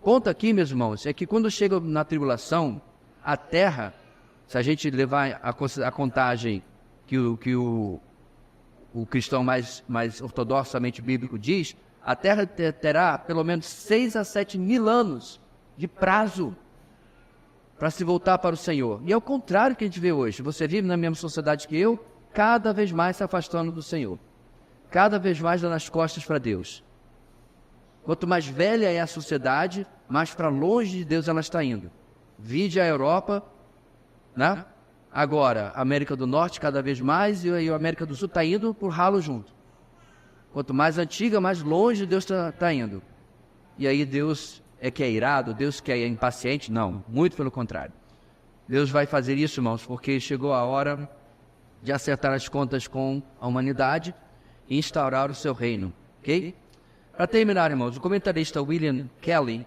Ponto aqui, meus irmãos, é que quando chega na tribulação, a terra, se a gente levar a contagem que o cristão mais ortodoxamente bíblico diz, a terra terá pelo menos 6 a 7 mil anos de prazo para se voltar para o Senhor. E é o contrário que a gente vê hoje. Você vive na mesma sociedade que eu, cada vez mais se afastando do Senhor. Cada vez mais dando as costas para Deus. Quanto mais velha é a sociedade, mais para longe de Deus ela está indo. Vide a Europa, né? Agora, a América do Norte cada vez mais e a América do Sul está indo por ralo junto. Quanto mais antiga, mais longe Deus está indo. E aí Deus é que é irado, Deus que é impaciente? Não, muito pelo contrário. Deus vai fazer isso, irmãos, porque chegou a hora de acertar as contas com a humanidade e instaurar o seu reino, ok? Para terminar, irmãos, o comentarista William Kelly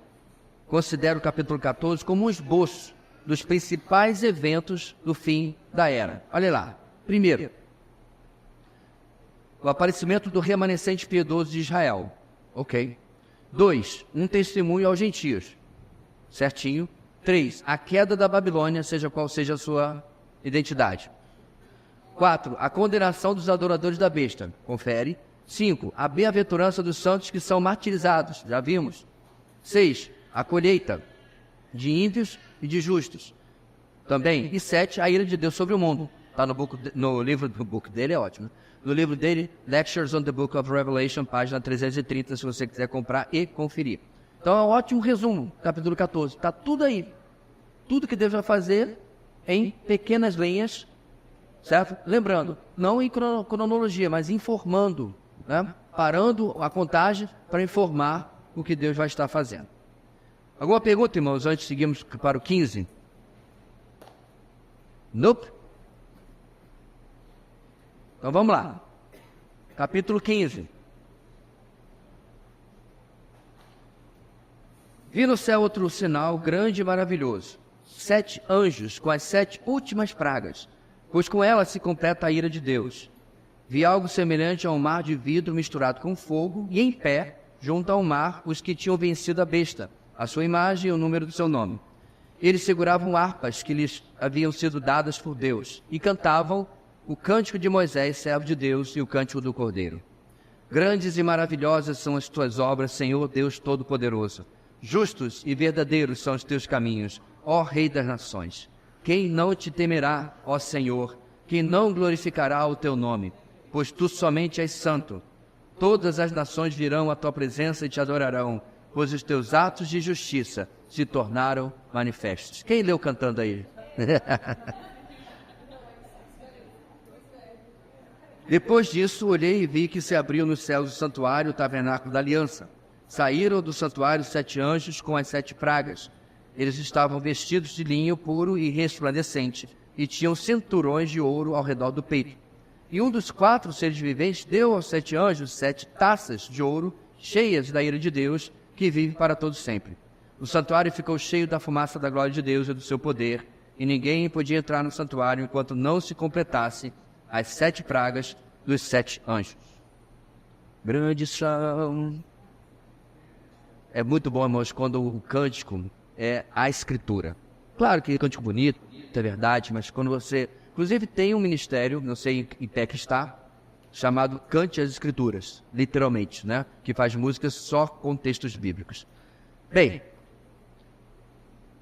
considera o capítulo 14 como um esboço dos principais eventos do fim da era. Olha lá. Primeiro, o aparecimento do remanescente piedoso de Israel. Ok. 2, um testemunho aos gentios. Certinho. 3, a queda da Babilônia, seja qual seja a sua identidade. 4, a condenação dos adoradores da besta. Confere. 5, a bem-aventurança dos santos que são martirizados. Já vimos. 6, a colheita de ímpios e de justos. Também. E 7, a ira de Deus sobre o mundo. Está no livro do book dele, é ótimo. No livro dele, Lectures on the Book of Revelation, página 330, se você quiser comprar e conferir. Então é um ótimo resumo, capítulo 14. Está tudo aí. Tudo que Deus vai fazer em pequenas linhas, certo? Lembrando, não em cronologia, mas informando, né? Parando a contagem para informar o que Deus vai estar fazendo. Alguma pergunta, irmãos, antes de seguirmos para o 15? Nope. Então vamos lá. Capítulo 15. Vi no céu outro sinal grande e maravilhoso. 7 anjos com as 7 últimas pragas, pois com elas se completa a ira de Deus. Vi algo semelhante a um mar de vidro misturado com fogo, e em pé, junto ao mar, os que tinham vencido a besta, a sua imagem e o número do seu nome. Eles seguravam harpas que lhes haviam sido dadas por Deus, e cantavam o cântico de Moisés, servo de Deus, e o cântico do Cordeiro. Grandes e maravilhosas são as tuas obras, Senhor Deus Todo-Poderoso. Justos e verdadeiros são os teus caminhos, ó Rei das Nações. Quem não te temerá, ó Senhor? Quem não glorificará o teu nome? Pois tu somente és santo. Todas as nações virão à tua presença e te adorarão, pois os teus atos de justiça se tornaram manifestos. Quem leu cantando aí? Depois disso, olhei e vi que se abriu nos céus o santuário, o tabernáculo da aliança. Saíram do santuário 7 anjos com as 7 pragas. Eles estavam vestidos de linho puro e resplandecente, e tinham cinturões de ouro ao redor do peito. E um dos 4 seres viventes deu aos 7 anjos 7 taças de ouro, cheias da ira de Deus, que vive para todo sempre. O santuário ficou cheio da fumaça da glória de Deus e do seu poder, e ninguém podia entrar no santuário enquanto não se completasse as 7 pragas dos 7 anjos. Grandes são. É muito bom, irmãos, quando o cântico é a escritura. Claro que é cântico bonito, é verdade, mas quando você... Inclusive tem um ministério, não sei em pé que está, chamado Cante as Escrituras, literalmente, né? Que faz músicas só com textos bíblicos. Bem,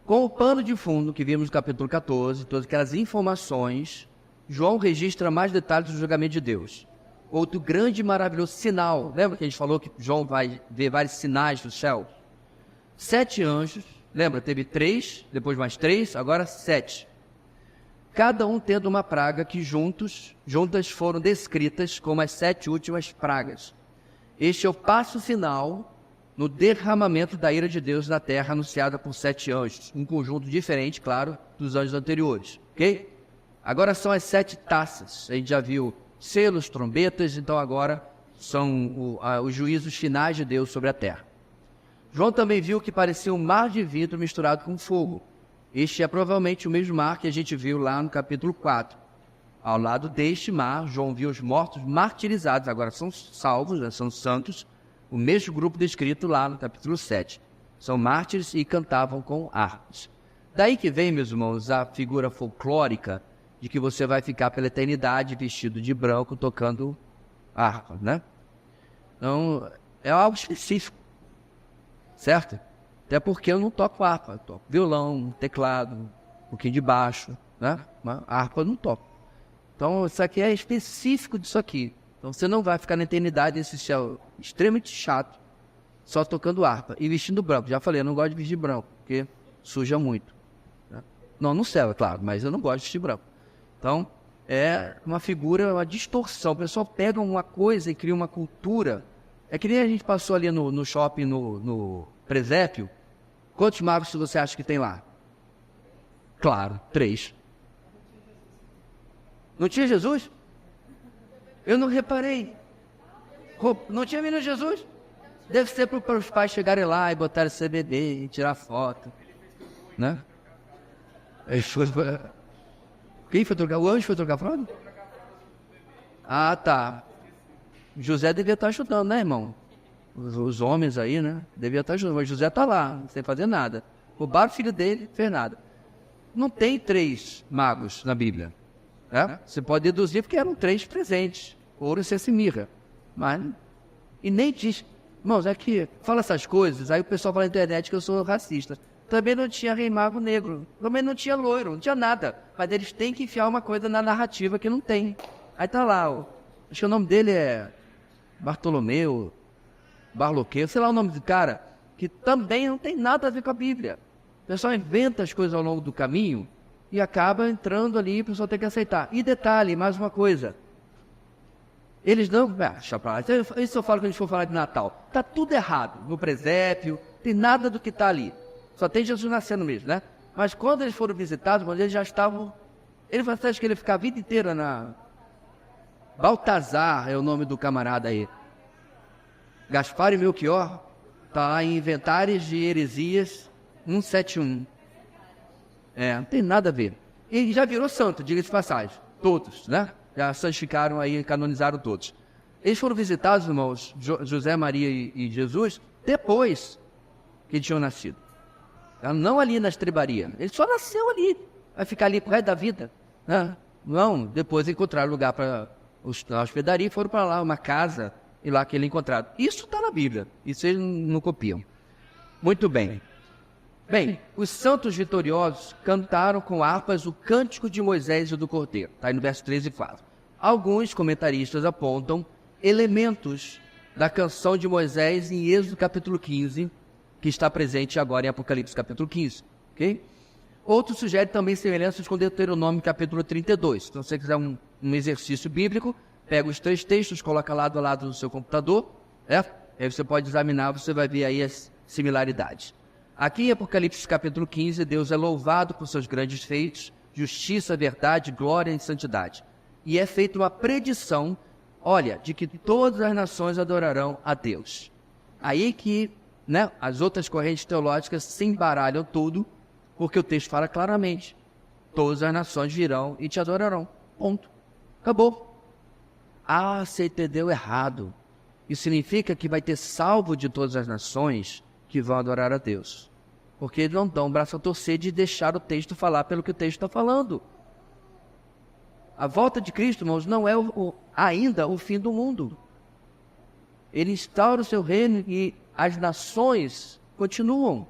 com o pano de fundo que vimos no capítulo 14, todas aquelas informações, João registra mais detalhes do julgamento de Deus. Outro grande e maravilhoso sinal. Lembra que a gente falou que João vai ver vários sinais do céu? 7 anjos. Lembra? Teve 3, depois mais 3, agora 7. Cada um tendo uma praga que juntas foram descritas como as 7 últimas pragas. Este é o passo final no derramamento da ira de Deus na terra, anunciada por 7 anjos. Um conjunto diferente, claro, dos anjos anteriores. Ok? Agora são as 7 taças. A gente já viu selos, trombetas, então agora são os juízos finais de Deus sobre a terra. João também viu que parecia um mar de vidro misturado com fogo. Este é provavelmente o mesmo mar que a gente viu lá no capítulo 4. Ao lado deste mar, João viu os mortos martirizados, agora são salvos, né, são santos, o mesmo grupo descrito lá no capítulo 7. São mártires e cantavam com harpas. Daí que vem, meus irmãos, a figura folclórica de que você vai ficar pela eternidade vestido de branco tocando harpa, né? Então, é algo específico, certo? Até porque eu não toco harpa, eu toco violão, teclado, um pouquinho de baixo, né? Mas harpa eu não toco. Então, isso aqui é específico disso aqui. Então, você não vai ficar na eternidade nesse céu extremamente chato, só tocando harpa e vestindo branco. Já falei, eu não gosto de vestir branco, porque suja muito, né? Não no céu, é claro, mas eu não gosto de vestir branco. Então, é uma figura, uma distorção. O pessoal pega uma coisa e cria uma cultura. É que nem a gente passou ali no shopping, no presépio. Quantos magos você acha que tem lá? Claro, 3. Não tinha Jesus? Eu não reparei. Não tinha menino Jesus? Deve ser para os pais chegarem lá e botarem CBD e tirar foto, né? Quem foi trocar? O anjo foi trocar fralda? Ah, tá. José devia estar ajudando, né, irmão? Os homens aí, né? Devia estar ajudando. Mas José está lá, sem fazer nada. Roubaram o filho dele, fez nada. Não tem 3 magos na Bíblia, né? Você pode deduzir porque eram 3 presentes. Ouro, incenso e mirra. Mas, e nem diz... Irmãos, é que fala essas coisas, aí o pessoal fala na internet que eu sou racista. Também não tinha rei mago negro, também não tinha loiro, não tinha nada. Mas eles têm que enfiar uma coisa na narrativa que não tem. Aí tá lá, acho que o nome dele é Bartolomeu, Barloqueu, sei lá o nome do cara, que também não tem nada a ver com a Bíblia. O pessoal inventa as coisas ao longo do caminho e acaba entrando ali e o pessoal tem que aceitar. E detalhe, mais uma coisa. Eles não... deixa pra lá. Isso eu falo quando a gente for falar de Natal. Tá tudo errado no presépio, tem nada do que tá ali. Só tem Jesus nascendo mesmo, né? Mas quando eles foram visitados, eles já estavam... Ele falou que ele ficava a vida inteira na... Baltazar é o nome do camarada aí. Gaspar e Melchior, está lá em Inventários de Heresias 171. Não tem nada a ver. E já virou santo, diga-se de passagem. Todos, né? Já santificaram aí, canonizaram todos. Eles foram visitados, irmãos, José, Maria e Jesus, depois que tinham nascido. Não ali na estrebaria. Ele só nasceu ali. Vai ficar ali pro resto da vida, né? Não, depois encontraram lugar para a hospedaria e foram para lá, uma casa, e lá que ele encontraram. Isso está na Bíblia, isso eles não copiam. Muito bem. Bem, os santos vitoriosos cantaram com harpas o cântico de Moisés e do Cordeiro. Está aí no verso 13 e 4. Alguns comentaristas apontam elementos da canção de Moisés em Êxodo capítulo 15, que está presente agora em Apocalipse capítulo 15. Okay? Outros sugerem também semelhanças com Deuteronômio capítulo 32. Então, se você quiser um exercício bíblico, pega os 3 textos, coloca lado a lado no seu computador, aí você pode examinar, você vai ver aí as similaridades. Aqui em Apocalipse capítulo 15, Deus é louvado por seus grandes feitos, justiça, verdade, glória e santidade. E é feita uma predição, olha, de que todas as nações adorarão a Deus. Aí que, né, as outras correntes teológicas se embaralham tudo, porque o texto fala claramente, todas as nações virão e te adorarão. Ponto. Acabou. Ah, você entendeu errado. Isso significa que vai ter salvo de todas as nações que vão adorar a Deus. Porque eles não dão o braço a torcer de deixar o texto falar pelo que o texto está falando. A volta de Cristo, irmãos, não é ainda o fim do mundo. Ele instaura o seu reino e as nações continuam.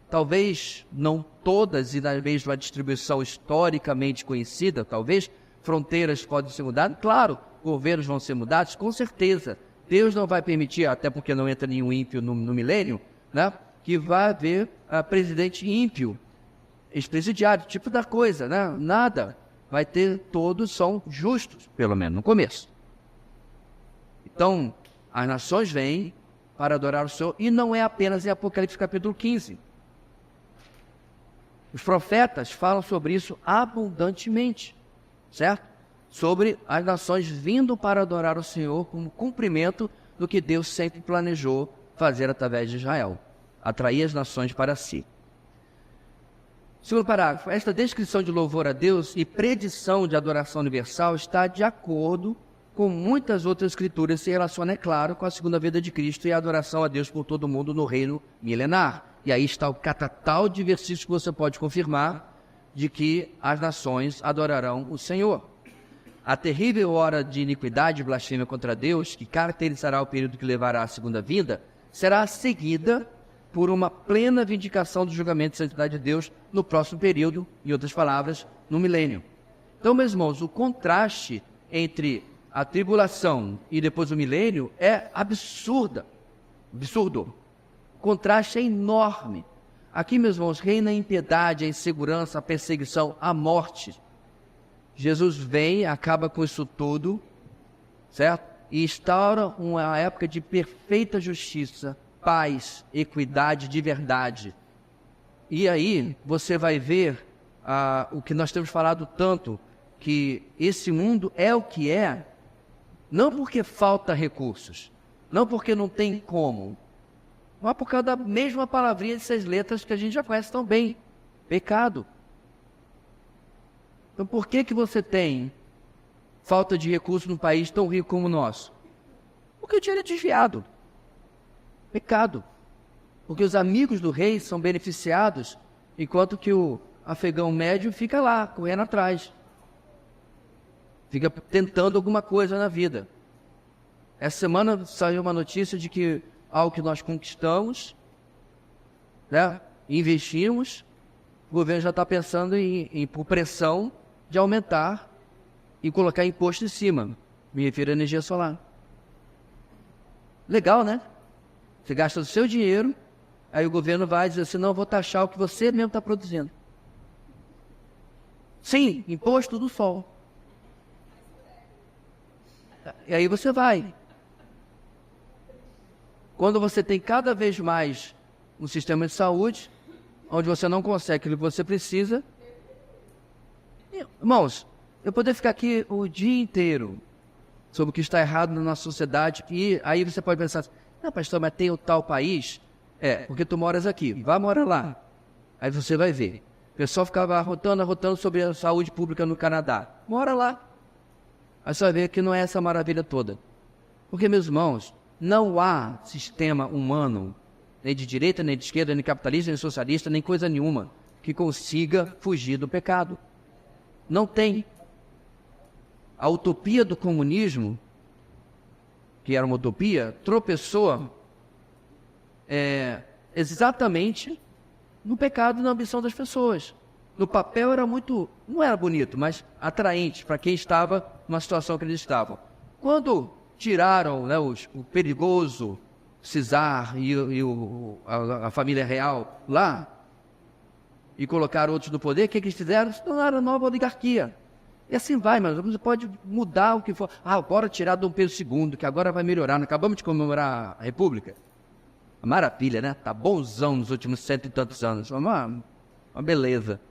Talvez não todas e na mesma distribuição historicamente conhecida, talvez fronteiras podem ser mudadas, claro, governos vão ser mudados, com certeza. Deus não vai permitir, até porque não entra nenhum ímpio no milênio, né, que vai haver presidente ímpio, ex-presidiário, tipo da coisa, né? Nada. Vai ter, todos são justos, pelo menos no começo. Então, as nações vêm para adorar o Senhor, e não é apenas em Apocalipse capítulo 15. Os profetas falam sobre isso abundantemente, certo? Sobre as nações vindo para adorar o Senhor como cumprimento do que Deus sempre planejou fazer através de Israel, atrair as nações para si. Segundo parágrafo, esta descrição de louvor a Deus e predição de adoração universal está de acordo com muitas outras escrituras, se relaciona, é claro, com a segunda vinda de Cristo e a adoração a Deus por todo mundo no reino milenar. E aí está o catatal de versículos que você pode confirmar de que as nações adorarão o Senhor. A terrível hora de iniquidade e blasfêmia contra Deus, que caracterizará o período que levará à segunda vinda, será seguida por uma plena vindicação do julgamento de santidade de Deus no próximo período, em outras palavras, no milênio. Então, meus irmãos, o contraste entre a tribulação e depois o milênio é absurdo. O contraste é enorme. Aqui, meus irmãos, reina a impiedade, a insegurança, a perseguição, a morte. Jesus vem, acaba com isso tudo, certo? E instaura uma época de perfeita justiça, paz, equidade de verdade. E aí você vai ver o que nós temos falado tanto, que esse mundo é o que é, não porque falta recursos, não porque não tem como, mas por causa da mesma palavrinha de 6 letras que a gente já conhece tão bem, pecado. Então por que você tem falta de recursos num país tão rico como o nosso? Porque o dinheiro é desviado. Pecado. Porque os amigos do rei são beneficiados, enquanto que o afegão médio fica lá, correndo atrás. Fica tentando alguma coisa na vida. Essa semana saiu uma notícia de que algo que nós conquistamos, né, investimos, o governo já está pensando por pressão de aumentar e colocar imposto em cima. Me refiro à energia solar. Legal, né? Você gasta o seu dinheiro, aí o governo vai dizer assim, não, eu vou taxar o que você mesmo está produzindo. Sim, imposto do sol. E aí você vai. Quando você tem cada vez mais um sistema de saúde, onde você não consegue o que você precisa. Irmãos, eu poderia ficar aqui o dia inteiro sobre o que está errado na nossa sociedade, e aí você pode pensar assim, não, pastor, mas tem o tal país? Porque tu moras aqui, vai morar lá. Aí você vai ver. O pessoal ficava arrotando sobre a saúde pública no Canadá. Mora lá. Aí você vai ver que não é essa maravilha toda. Porque, meus irmãos, não há sistema humano, nem de direita, nem de esquerda, nem capitalista, nem socialista, nem coisa nenhuma, que consiga fugir do pecado. Não tem. a utopia do comunismo, que era uma utopia, tropeçou exatamente no pecado e na ambição das pessoas. No papel era muito, não era bonito, mas atraente para quem estava numa situação que eles estavam. Quando tiraram, né, o perigoso Czar e a família real lá, e colocaram outros no poder, o que eles fizeram? Se tornaram a nova oligarquia. E assim vai, mas você pode mudar o que for. Bora tirar Dom Pedro II, que agora vai melhorar. Não acabamos de comemorar a República? Maravilha, né? Tá bonzão nos últimos 100 e tantos anos. Uma beleza.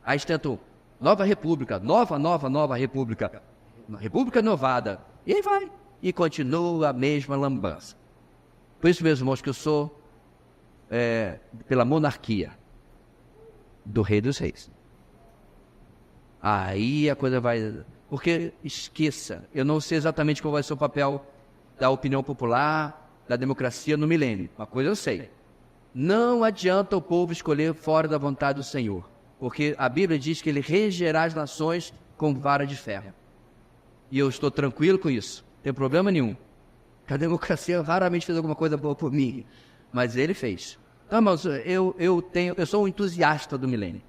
Aí tentam nova república, nova república. Uma república inovada. E aí vai. E continua a mesma lambança. Por isso, meus irmãos, que eu sou pela monarquia do Rei dos Reis. Aí a coisa vai... Porque, esqueça, eu não sei exatamente qual vai ser o papel da opinião popular, da democracia no milênio. Uma coisa eu sei. Não adianta o povo escolher fora da vontade do Senhor. Porque a Bíblia diz que Ele regerá as nações com vara de ferro. E eu estou tranquilo com isso. Não tem problema nenhum. A democracia raramente fez alguma coisa boa por mim. Mas Ele fez. Então, mas eu sou um entusiasta do milênio.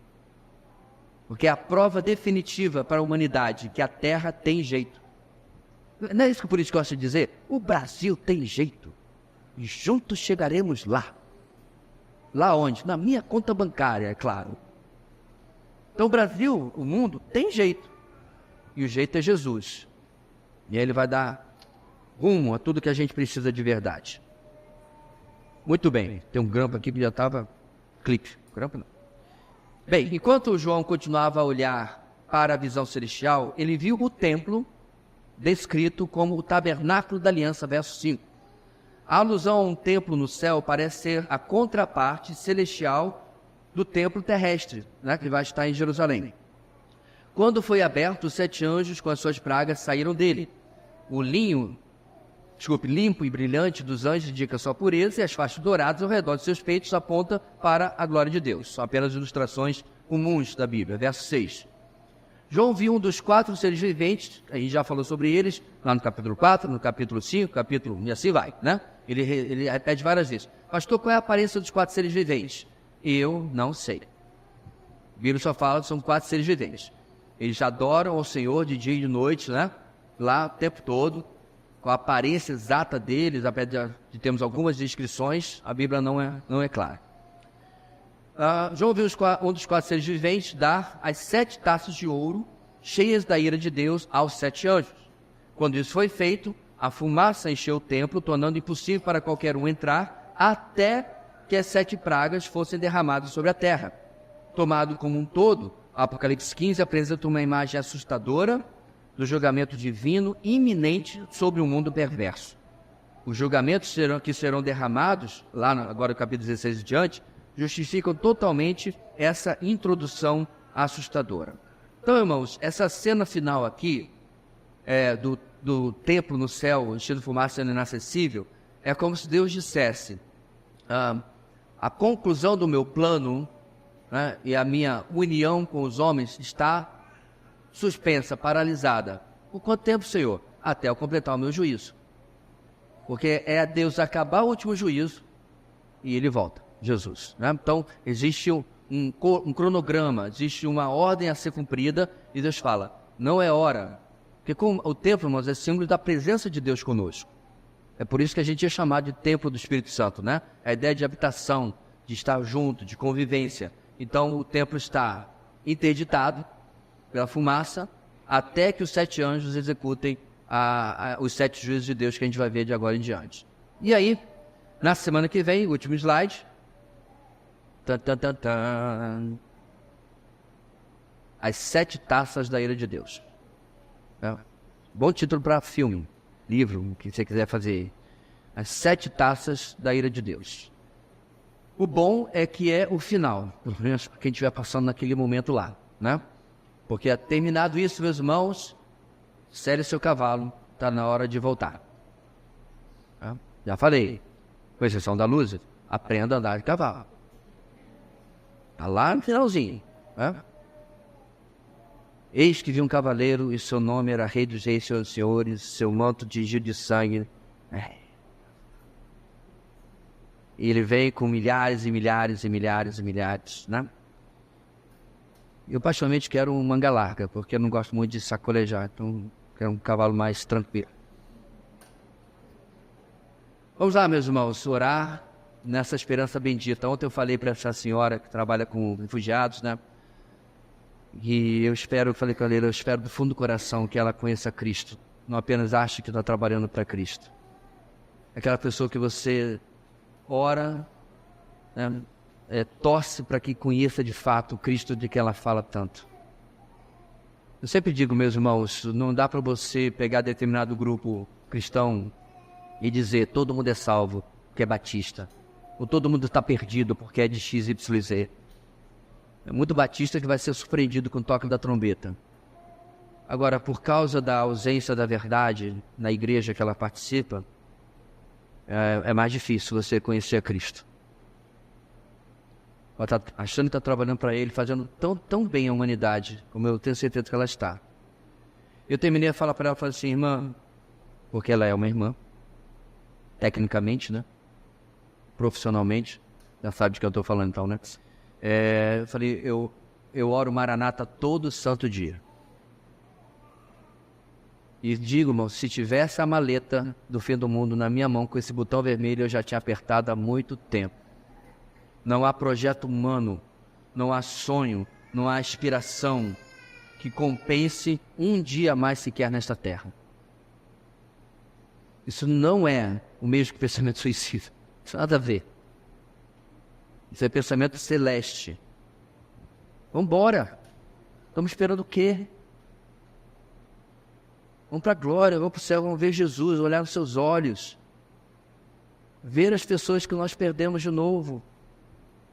Porque é a prova definitiva para a humanidade que a Terra tem jeito. Não é isso que por isso que eu gosto de dizer? O Brasil tem jeito. E juntos chegaremos lá. Lá onde? Na minha conta bancária, é claro. Então o Brasil, o mundo, tem jeito. E o jeito é Jesus. E aí Ele vai dar rumo a tudo que a gente precisa de verdade. Muito bem. Tem um grampo aqui que já estava... Clique. Grampo não. Bem, enquanto João continuava a olhar para a visão celestial, ele viu o templo descrito como o tabernáculo da aliança, verso 5. A alusão a um templo no céu parece ser a contraparte celestial do templo terrestre, né, que vai estar em Jerusalém. Quando foi aberto, os 7 anjos com as suas pragas saíram dele. O limpo e brilhante dos anjos indica sua pureza, e as faixas douradas ao redor de seus peitos apontam para a glória de Deus. São apenas ilustrações comuns da Bíblia. Verso 6. João viu um dos 4 seres viventes, a gente já falou sobre eles, lá no capítulo 4, no capítulo 5, e assim vai, né? Ele repete várias vezes. Pastor, qual é a aparência dos 4 seres viventes? Eu não sei. A Bíblia só fala que são 4 seres viventes. Eles adoram ao Senhor de dia e de noite, né? Lá o tempo todo. Com a aparência exata deles, apesar de termos algumas descrições, a Bíblia não é clara. João viu um dos 4 seres viventes dar as 7 taças de ouro cheias da ira de Deus aos 7 anjos. Quando isso foi feito, a fumaça encheu o templo, tornando impossível para qualquer um entrar, até que as 7 pragas fossem derramadas sobre a terra. Tomado como um todo, Apocalipse 15 apresenta uma imagem assustadora do julgamento divino iminente sobre o mundo perverso. Os julgamentos que serão derramados, lá agora no capítulo 16 e diante, justificam totalmente essa introdução assustadora. Então, irmãos, essa cena final aqui, do templo no céu, enchido de fumaça sendo inacessível, é como se Deus dissesse, a conclusão do meu plano, né, e a minha união com os homens está suspensa, paralisada. Por quanto tempo, Senhor? Até eu completar o meu juízo. Porque é Deus acabar o último juízo e Ele volta, Jesus. Né? Então, existe um cronograma, existe uma ordem a ser cumprida e Deus fala, não é hora. Porque o templo, irmãos, é símbolo da presença de Deus conosco. É por isso que a gente é chamado de templo do Espírito Santo, né? A ideia de habitação, de estar junto, de convivência. Então, o templo está interditado pela fumaça, até que os 7 anjos executem os 7 juízos de Deus que a gente vai ver de agora em diante. E aí, na semana que vem, o último slide. As 7 taças da ira de Deus. Bom título para filme, livro, o que você quiser fazer. As 7 taças da ira de Deus. O bom é que é o final, pelo menos para quem estiver passando naquele momento lá, né? Porque terminado isso, meus irmãos, cere seu cavalo, está na hora de voltar. Já falei, com exceção da luz, aprenda a andar de cavalo. Está lá no finalzinho. Eis que vi um cavaleiro, e seu nome era Rei dos Reis, Senhor dos Senhores, seu manto tingido de sangue. E ele vem com milhares e milhares e milhares e milhares, né? Eu particularmente quero um manga larga, porque eu não gosto muito de sacolejar, então quero um cavalo mais tranquilo. Vamos lá, meus irmãos, orar nessa esperança bendita. Ontem eu falei para essa senhora que trabalha com refugiados, né? E eu falei com ela, eu espero do fundo do coração que ela conheça Cristo, não apenas ache que está trabalhando para Cristo. Aquela pessoa que você ora, né, torce para que conheça de fato o Cristo de que ela fala tanto. Eu sempre digo, meus irmãos, não dá para você pegar determinado grupo cristão e dizer todo mundo é salvo porque é batista, ou todo mundo está perdido porque é de XYZ. É muito batista que vai ser surpreendido com o toque da trombeta. Agora, por causa da ausência da verdade na igreja que ela participa, é mais difícil você conhecer a Cristo. Ela está achando que está trabalhando para Ele, fazendo tão bem a humanidade, como eu tenho certeza que ela está. Eu terminei a falar para ela, falei assim, irmã, porque ela é uma irmã, tecnicamente, né? Profissionalmente, já sabe de que eu estou falando então, né? Eu falei, eu oro Maranata todo santo dia. E digo, irmão, se tivesse a maleta do fim do mundo na minha mão com esse botão vermelho, eu já tinha apertado há muito tempo. Não há projeto humano, não há sonho, não há aspiração que compense um dia a mais sequer nesta terra. Isso não é o mesmo que pensamento suicida. Isso nada a ver. Isso é pensamento celeste. Vamos embora. Estamos esperando o quê? Vamos para a glória, vamos para o céu, vamos ver Jesus, olhar nos seus olhos. Ver as pessoas que nós perdemos de novo.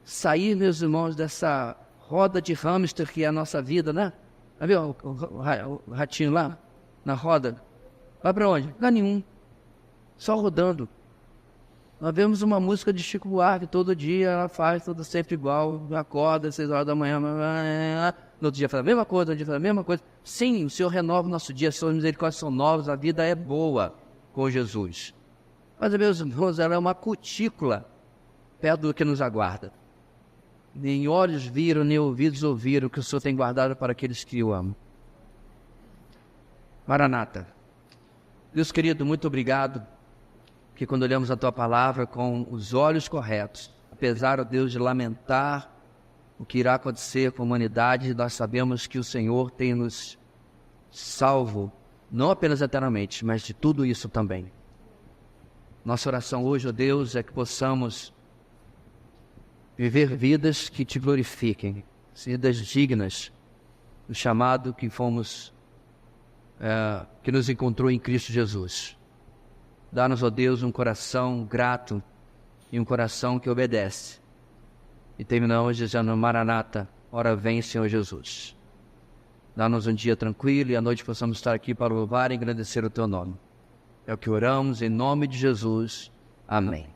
Sair, meus irmãos, dessa roda de hamster que é a nossa vida, né? Tá vendo o ratinho lá, na roda? Vai para onde? Lugar nenhum. Só rodando. Nós vemos uma música de Chico Buarque todo dia, ela faz tudo sempre igual, acorda às 6 horas da manhã, no outro dia faz a mesma coisa, no outro dia faz a mesma coisa. Sim, o Senhor renova o nosso dia, as suas misericórdias são novas, a vida é boa com Jesus. Mas, meus irmãos, ela é uma cutícula perto do que nos aguarda. Nem olhos viram, nem ouvidos ouviram o que o Senhor tem guardado para aqueles que o amam. Maranata. Deus querido, muito obrigado, que quando olhamos a Tua Palavra com os olhos corretos, apesar, ó Deus, de lamentar o que irá acontecer com a humanidade, nós sabemos que o Senhor tem nos salvo, não apenas eternamente, mas de tudo isso também. Nossa oração hoje, ó Deus, é que possamos viver vidas que Te glorifiquem, vidas dignas do chamado que fomos, que nos encontrou em Cristo Jesus. Dá-nos, ó Deus, um coração grato e um coração que obedece. E terminamos dizendo, Maranata, ora vem, Senhor Jesus. Dá-nos um dia tranquilo e à noite possamos estar aqui para louvar e agradecer o Teu nome. É o que oramos em nome de Jesus. Amém.